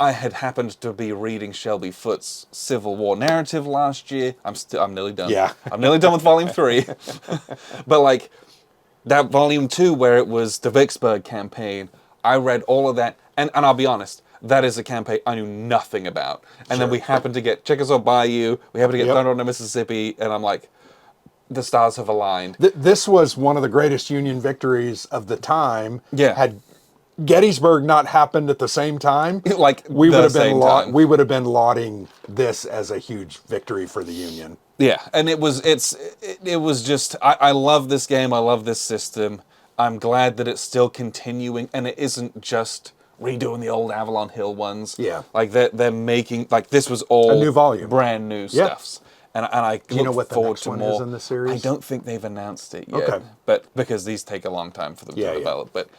I had happened to be reading Shelby Foote's Civil War narrative last year. I'm nearly done. Yeah. I'm nearly done with Volume 3. But that Volume 2 where it was the Vicksburg campaign, I read all of that, and I'll be honest, that is a campaign I knew nothing about. And then we happened to get Chickasaw Bayou, we happened to get Thunder on the Mississippi, and I'm like, the stars have aligned. This was one of the greatest Union victories of the time. Yeah. Had Gettysburg not happened at the same time, we would have been lauding this as a huge victory for the Union. Yeah, and it was just I love this game. I love this system. I'm glad that it's still continuing, and it isn't just redoing the old Avalon Hill ones. Yeah, they're making this was all a new volume, brand new stuffs. And I look forward to more. Is in the series? I don't think they've announced it yet. Okay, but because these take a long time for them to develop, but.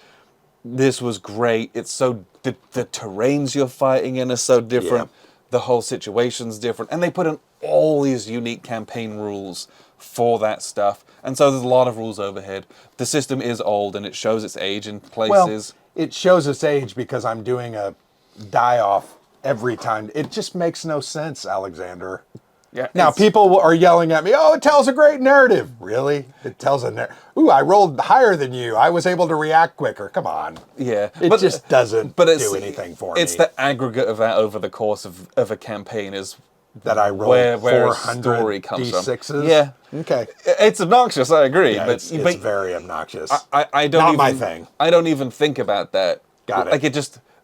This was great. It's so the terrains you're fighting in are so different. The whole situation's different, and they put in all these unique campaign rules for that stuff. And so there's a lot of rules overhead. The system is old, and it shows its age in places. Well, it shows its age because I'm doing a die-off every time. It just makes no sense, Alexander. Yeah. Now, people are yelling at me, oh, it tells a great narrative. Really? It tells a narrative. Ooh, I rolled higher than you. I was able to react quicker. Come on. Yeah. It just doesn't do anything for me. It's the aggregate of that over the course of a campaign is that I rolled where 400 story comes D6s? from. Yeah. Okay. It's obnoxious, I agree. Yeah, but it's very obnoxious. I don't Not even, my thing. I don't even think about that. Got it.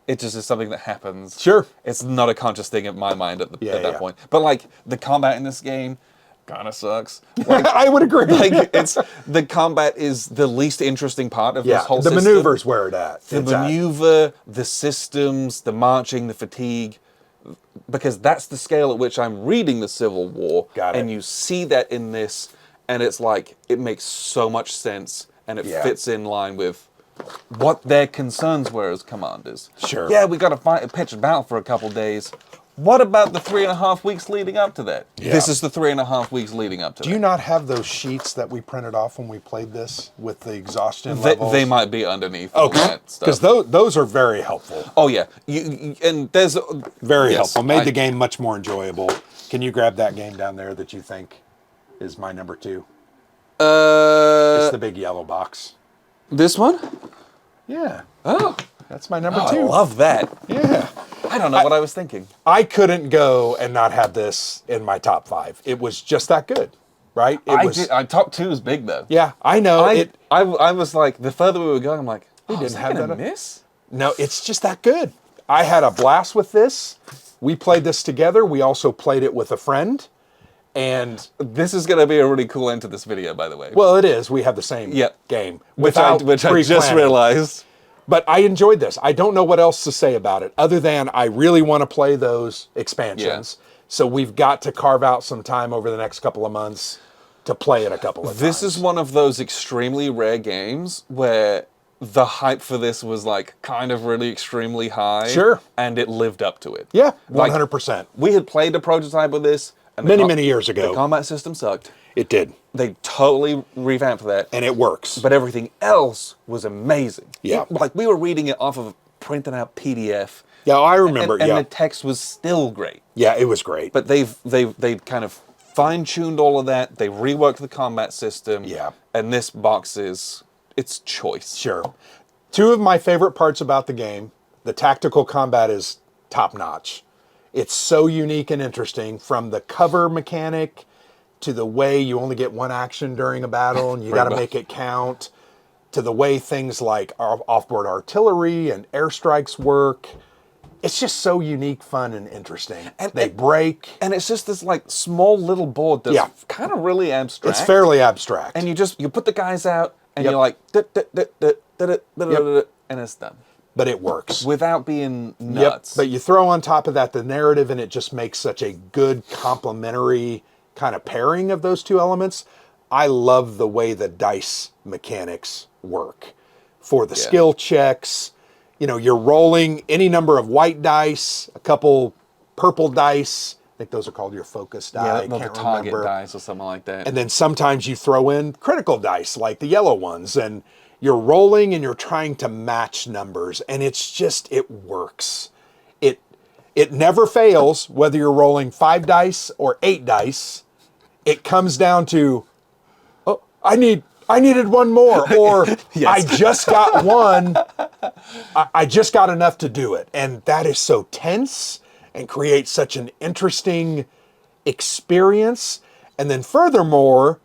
It just is something that happens. Sure. It's not a conscious thing in my mind at that point. But the combat in this game kind of sucks. I would agree. The combat is the least interesting part of this whole system. The maneuvers where it at. The maneuver, the systems, the marching, the fatigue. Because that's the scale at which I'm reading the Civil War. Got it. And you see that in this, and it's it makes so much sense, and it fits in line with what their concerns were as commanders. Sure. Yeah, we got to fight a pitch and battle for a couple days. What about the 3.5 weeks leading up to that? Yeah. This is the 3.5 weeks leading up to that. Do you not have those sheets that we printed off when we played this with the exhaustion levels? They might be underneath all Okay, that because stuff. those are very helpful. Oh yeah, and there's Very yes, helpful. Made the game much more enjoyable. Can you grab that game down there that you think is my number 2? It's the big yellow box. This one? Yeah, Oh, that's my number I 2. love that. Yeah. I don't know what I was thinking. I couldn't go and not have this in my top 5. It was just that good, right? Top 2 is big though. Yeah, I know. I was like, the further we were going, I'm like, we didn't have that. miss. No, it's just that good. I had a blast with this. We played this together. We also played it with a friend. And This is going to be a really cool end to this video, by the way. well, it is. We have the same game. which I just pre-planning. realized. But I enjoyed this. I don't know what else to say about it other than I really want to play those expansions. So we've got to carve out some time over the next couple of months to play it a couple of times. This is one of those extremely rare games where the hype for this was like kind of really extremely high. Sure. And it lived up to it. Yeah, Like, 100%. We had played a prototype of this. And Many years ago. The combat system sucked. It did. They totally revamped that. And it works. But everything else was amazing. Yeah. Like we were reading it off of a printed out PDF. Yeah, I remember. And yeah. the text was still great. Yeah, it was great. But they've kind of fine-tuned all of that. They reworked the combat system. Yeah. And this box it's choice. Sure. 2 of my favorite parts about the game, the tactical combat is top-notch. It's so unique and interesting, from the cover mechanic to the way you only get one action during a battle and you got to make it count, to the way things like offboard artillery and airstrikes work. It's just so unique, fun, and interesting. And they break. And it's just this like small little board that's kind of really abstract. It's fairly abstract. And you put the guys out and Yep. you're like, and it's done. But it works. Without being nuts. But you throw on top of that the narrative, and it just makes such a good complementary kind of pairing of those 2 elements. I love the way the dice mechanics work. For the skill checks, you're rolling any number of white dice, a couple purple dice. I think those are called your focus die. Yeah, I the can't target remember. dice or something like that. And then sometimes you throw in critical dice, like the yellow ones, and you're rolling and you're trying to match numbers, and it works. It never fails, whether you're rolling 5 dice or 8 dice. It comes down to, oh, I needed one more, or I just got one. I just got enough to do it. And that is so tense and creates such an interesting experience. And then furthermore,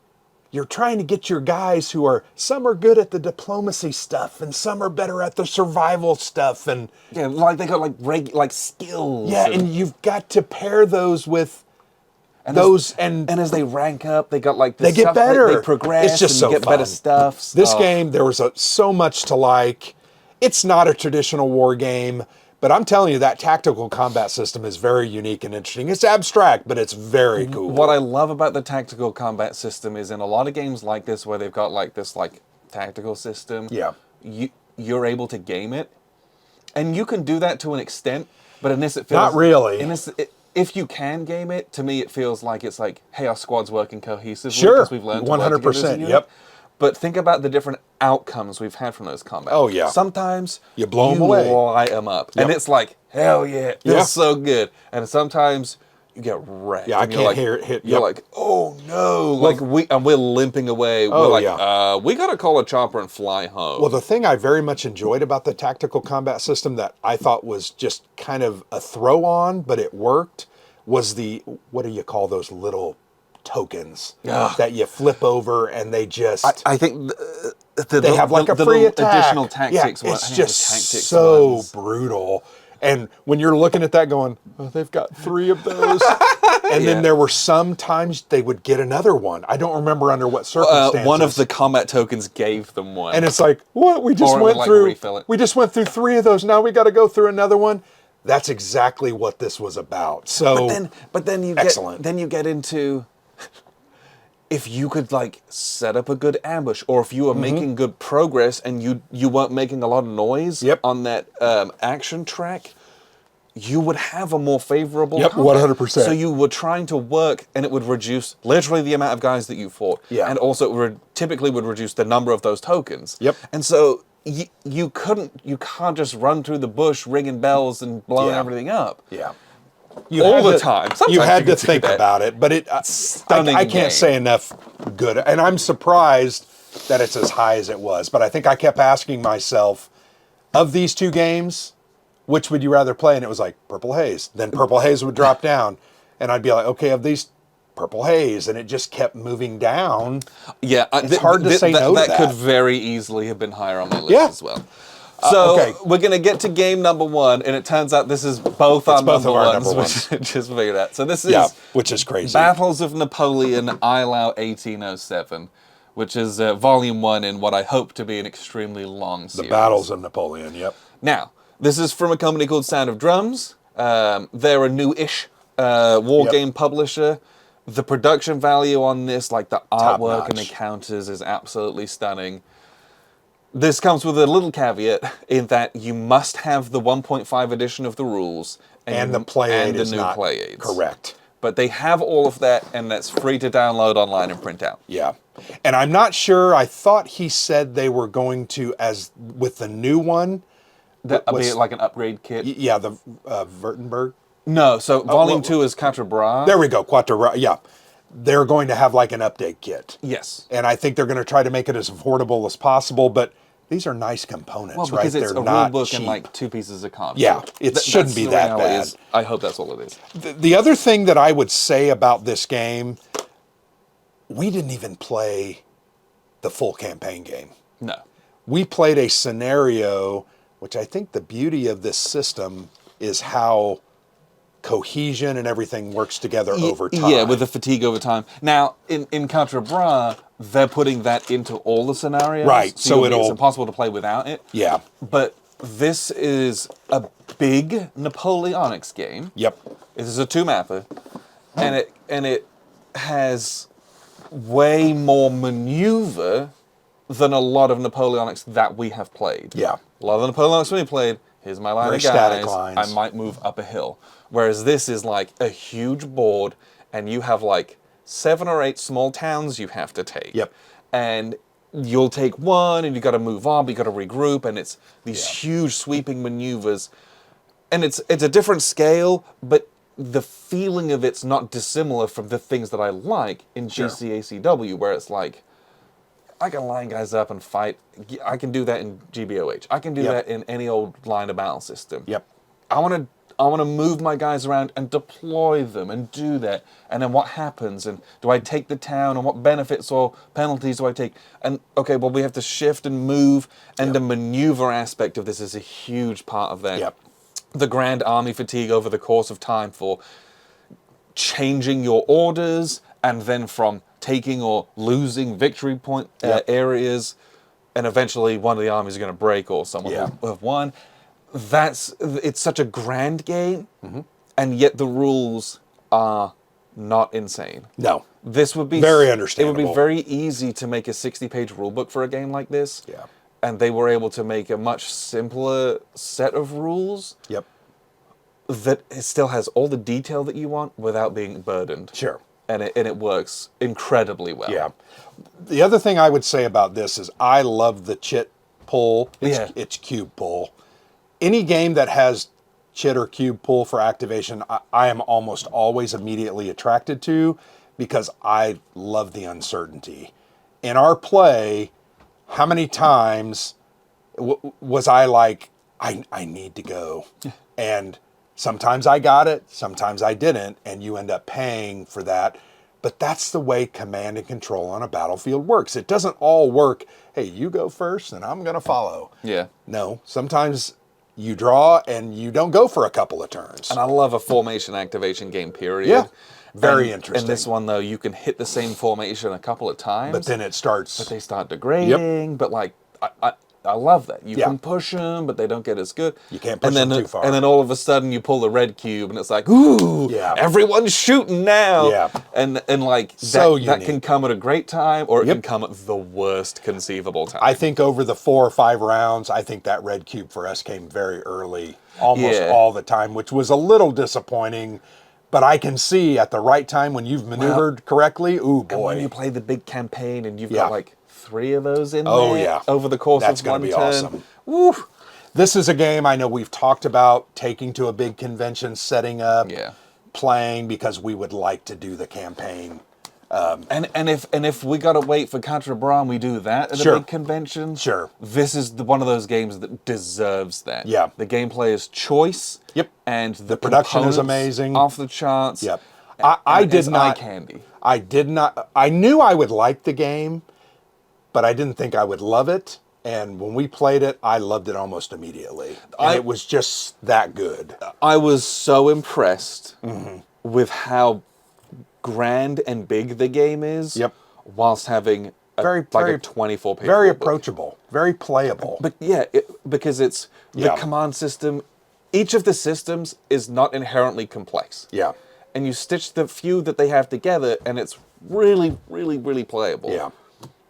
you're trying to get your guys some are good at the diplomacy stuff and some are better at the survival stuff. And yeah, like they got like skills. yeah, and you've got to pair those with and those. And as they rank up, they got like this they get stuff, better. They progress. It's just and so you get fun. better stuff. This game, there was so much to like. It's not a traditional war game, but I'm telling you, that tactical combat system is very unique and interesting. It's abstract, but it's very cool. What I love about the tactical combat system is in a lot of games like this, where they've got like this like tactical system. Yeah. You're able to game it, and you can do that to an extent. But in this, it feels Not really. In this, if you can game it, to me, it feels like it's like, hey, our squad's working cohesively Sure. because we've learned to work together as a 100%. unit. Yep. But think about the different outcomes we've had from those combats. Oh, yeah. Sometimes You blow 'em away. light them up, and Yep. it's like, hell yeah, it feels Yeah. so good. And sometimes you get wrecked. Yeah, I and you're can't like, hear it hit. You're Yep. like, oh no, like we're limping away. We're Oh, like, yeah. we gotta call a chopper and fly home. Well, the thing I very much enjoyed about the tactical combat system that I thought was just kind of a throw on, but it worked, was what do you call those little tokens that you flip over and they just... I think they have like a free little attack. additional tactics. Yeah, I it's think just the tactics so ones. brutal. And when you're looking at that going, oh, they've got 3 of those. And then there were some times they would get another one. I don't remember under what circumstances. One of the combat tokens gave them one. And it's like, what? We just Or it would, went like, through. refill it. We just went through 3 of those. Now we got to go through another one. That's exactly what this was about. So, but then you excellent. get into if you could like set up a good ambush, or if you were making good progress and you weren't making a lot of noise Yep. on that action track, you would have a more favorable Yep, combat. 100%. So you were trying to work, and it would reduce literally the amount of guys that you fought. Yeah. And also it typically would reduce the number of those tokens. Yep. And so you can't just run through the bush ringing bells and blowing Yeah. everything up. Yeah. All had the to- time. Sometimes you had you to can do think that. about it, but Stunning I game. can't say enough good. And I'm surprised that it's as high as it was. But I think I kept asking myself, of these two games, which would you rather play? And it was like Purple Haze. Then Purple Haze would drop down, and I'd be like, okay, of these, Purple Haze, and it just kept moving down. Yeah, It's hard to say no to that. Could that. very easily have been higher on my list Yeah. as well. So okay. we're gonna get to game number one, and it turns out this is both our both number of our ones, number which I just figured out. So this is Yeah, which is crazy. Battles of Napoleon, Eylau 1807, which is volume one in what I hope to be an extremely long The series. Battles of Napoleon. Yep. Now, this is from a company called Sound of Drums. They're a new-ish war Yep. game publisher. The production value on this, like the artwork and the notch. counters, is absolutely stunning. This comes with a little caveat in that you must have the 1.5 edition of the rules And the play aid and the is new not play aids. correct. But they have all of that, and that's free to download online and print out. Yeah. And I'm not sure. I thought he said they were going to, as with the new one. That would be what's- like an upgrade kit. Yeah, the Württemberg. No, so volume what- 2 is Quatre Bras. There we go. Quattro. Yeah. They're going to have like an update kit. Yes. And I think they're going to try to make it as affordable as possible. But these are nice components, Well, right? because it's They're a rule not book cheap. and like 2 pieces of cardboard. Yeah, it shouldn't that's be the that reality bad. is- I hope that's all it is. The other thing that I would say about this game, we didn't even play the full campaign game. No. We played a scenario, which I think the beauty of this system is how cohesion and everything works together over time. Yeah, with the fatigue over time. Now, in Quatre Bras, they're putting that into all the scenarios. Right, so it's it'll- impossible to play without it. Yeah. But this is a big Napoleonics game. Yep. This is a 2-mapper, and it has way more maneuver than a lot of Napoleonics that we have played. Yeah. A lot of the Napoleonics we played, here's my line Very of guys, static lines. I might move up a hill. Whereas this is like a huge board, and you have like 7 or 8 small towns you have to take. Yep. And you'll take one, and you got to move on, but you got to regroup, and it's these Yeah. huge sweeping maneuvers. And it's a different scale, but the feeling of it's not dissimilar from the things that I like in Sure. GCACW, where it's like, I can line guys up and fight. I can do that in GBOH. I can do Yep. that in any old line of battle system. Yep. I want to move my guys around and deploy them and do that. And then what happens? And do I take the town? And what benefits or penalties do I take? And okay, well, we have to shift and move. And Yep. the maneuver aspect of this is a huge part of that. Yep. The grand army fatigue over the course of time for changing your orders, and then from taking or losing victory point Yep. areas, and eventually one of the armies is going to break or someone Yeah. will have won. It's such a grand game, Mm-hmm. and yet the rules are not insane. No. This would be Very It would understandable. be very easy to make a 60-page rulebook for a game like this. Yeah. And they were able to make a much simpler set of rules Yep. that it still has all the detail that you want without being burdened. Sure. And it works incredibly well. Yeah. The other thing I would say about this is I love the chit pull. It's cube pull. Any game that has chit or cube pull for activation, I am almost always immediately attracted to because I love the uncertainty. In our play, how many times was I like, I need to go? And sometimes I got it, sometimes I didn't, and you end up paying for that. But that's the way command and control on a battlefield works. It doesn't all work, hey, you go first and I'm going to follow. Yeah. No, sometimes you draw and you don't go for a couple of turns. And I love a formation activation game, period. Yeah. Very And interesting. In this one, though, you can hit the same formation a couple of times. But then it starts. But they start degrading. But like, I love that. You Yeah. can push them, but they don't get as good. You can't push and then, them too far. And then all of a sudden you pull the red cube, and it's like, ooh, Yeah. everyone's shooting now. Yeah. And like So that can unique. come at a great time, or it Yep. can come at the worst conceivable time. I think over the 4 or 5 rounds, I think that red cube for us came very early, almost Yeah. all the time, which was a little disappointing. But I can see at the right time when you've maneuvered correctly, ooh, And when boy. you play the big campaign and you've Yeah. got like 3 of those in Oh, there yeah. over the course That's of gonna one be turn. awesome. Woo. This is a game I know we've talked about taking to a big convention, setting up, Yeah. playing, because we would like to do the campaign. And if we gotta wait for Contra Braun, we do that at Sure. a big convention. Sure. This is one of those games that deserves that. Yeah. The gameplay is choice. Yep. And the production is components amazing. off the charts. Yep. And I it's did not. eye candy. I did not. I knew I would like the game, but I didn't think I would love it. And when we played it, I loved it almost immediately. And it was just that good. I was so impressed Mm-hmm. with how grand and big the game is. Yep. Whilst having Very, like very- a 24 page Very rulebook. approachable, very playable. But yeah, because it's Yeah. the command system. Each of the systems is not inherently complex. Yeah. And you stitch the few that they have together, and it's really, really, really playable. Yeah.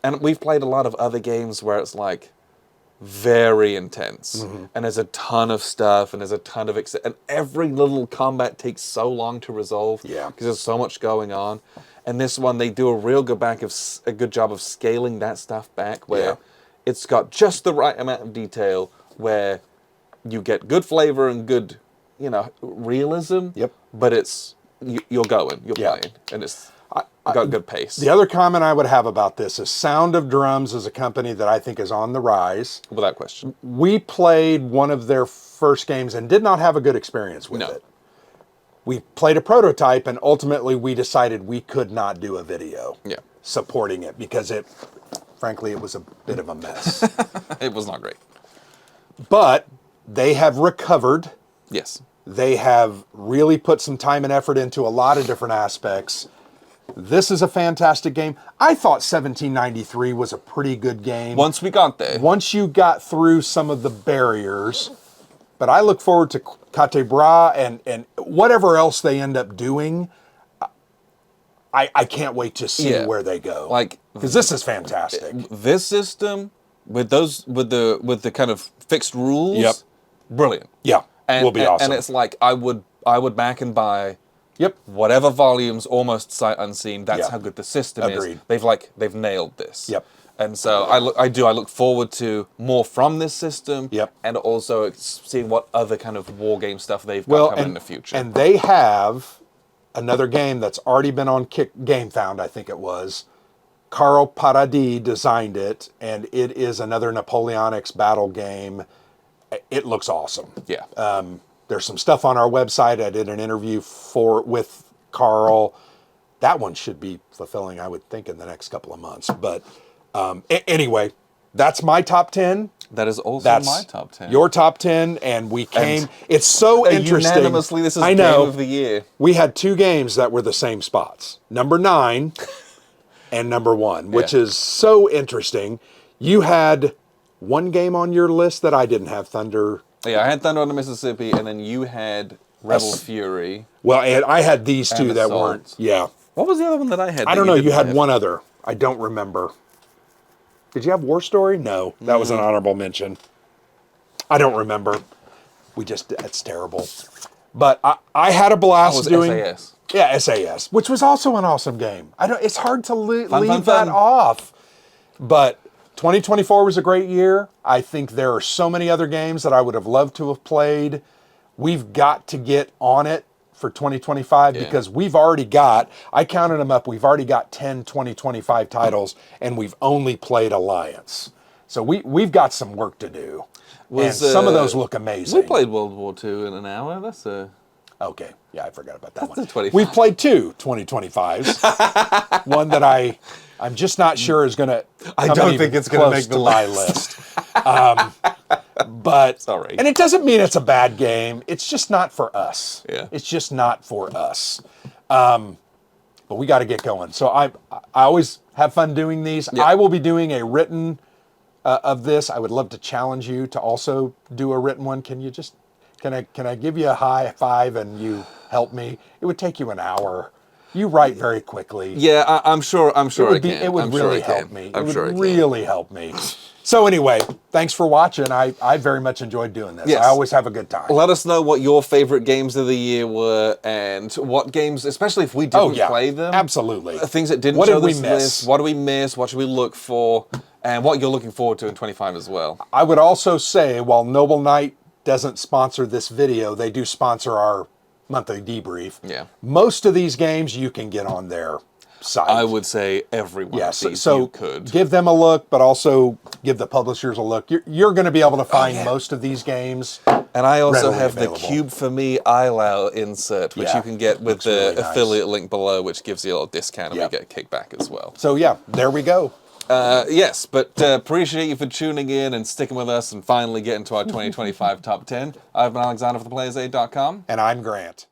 And we've played a lot of other games where it's like very intense, Mm-hmm. and there's a ton of stuff, and there's a ton of and every little combat takes so long to resolve. Yeah. Because there's so much going on. And this one, they do a real a good job of scaling that stuff back, where Yeah. it's got just the right amount of detail, where you get good flavor and good, realism. Yep. But you're going, you're Yeah. playing, and it's got good pace. The other comment I would have about this is Sound of Drums is a company that I think is on the rise. Without question. We played one of their first games and did not have a good experience with No. it. We played a prototype, and ultimately we decided we could not do a video Yeah. supporting it because frankly, it was a bit of a mess. It was not great. But they have recovered. Yes. They have really put some time and effort into a lot of different aspects. This is a fantastic game. I thought 1793 was a pretty good game. Once we got there. Once you got through some of the barriers. But I look forward to Cate Bras and whatever else they end up doing. I can't wait to see Yeah. where they go. Like, because this is fantastic. this system with the kind of fixed rules. Yep. Brilliant. Yeah, will be awesome. And it's like I would back and buy Yep. whatever volumes, almost sight unseen. That's Yeah. how good the system Agreed. is. They've nailed this. Yep. And so I look forward to more from this system. Yep. And also seeing what other kind of war game stuff they've got coming in the future. And they have another game that's already been on GameFound, I think it was. Carl Paradis designed it, and it is another Napoleonics battle game. It looks awesome. yeah. There's some stuff on our website. I did an interview with Carl. That one should be fulfilling, I would think, in the next couple of months. But anyway, that's my top 10. That is also That's my top 10. Your top 10, and we came. It's so interesting. Unanimously, this is I game know. of the year. We had 2 games that were the same spots. Number 9 and number 1, which Yeah. is so interesting. You had one game on your list that I didn't have, Thunder. Yeah, I had Thunder on the Mississippi, and then you had Rebel Fury. Well, and I had these 2 And that Assault. weren't. Yeah. What was the other one that I had? I don't know. You had one other. I don't remember. Did you have War Story? No. That was an honorable mention. I don't remember. That's terrible. But I had a blast was doing. SAS. Yeah, SAS, which was also an awesome game. It's hard to leave fun, that fun. off. But 2024 was a great year. I think there are so many other games that I would have loved to have played. We've got to get on it for 2025 because we've already got, I counted them up, we've already got 10 2025 titles, and we've only played Alliance. So we've got some work to do. And some of those look amazing. We played World War II in an hour. That's a... Okay, yeah, I forgot about that That's one. a 25. We've played 2 2025s. One that I'm just not sure is going to. I don't think it's gonna make the my list. But Sorry. and it doesn't mean it's a bad game. It's just not for us. Yeah. It's just not for us. But we got to get going. So I always have fun doing these. Yeah. I will be doing a written of this. I would love to challenge you to also do a written one. Can you just, can I give you a high five and you help me? It would take you an hour. You write very quickly. Yeah, I'm sure I can. It would I'm really sure I help can. me. I'm It would sure it can. really help me. So anyway, thanks for watching. I very much enjoyed doing this. Yes. I always have a good time. Let us know what your favorite games of the year were, and what games, especially if we didn't play them. Absolutely. Things that didn't What show did we this miss? list. What do we miss? What should we look for? And what you're looking forward to in 25 as well. I would also say, while Noble Knight doesn't sponsor this video, they do sponsor our monthly debrief. Yeah. Most of these games you can get on their site. I would say every one of these so you could. give them a look, but also give the publishers a look. You're going to be able to find most of these games. And I also readily have available. the Cube for Me ILAO insert, which you can get with looks the really nice. affiliate link below, which gives you a little discount and Yep. we get a kickback as well. So yeah, there we go. Yes, but appreciate you for tuning in and sticking with us and finally getting to our 2025 top 10. I've been Alexander for theplayersaid.com. And I'm Grant.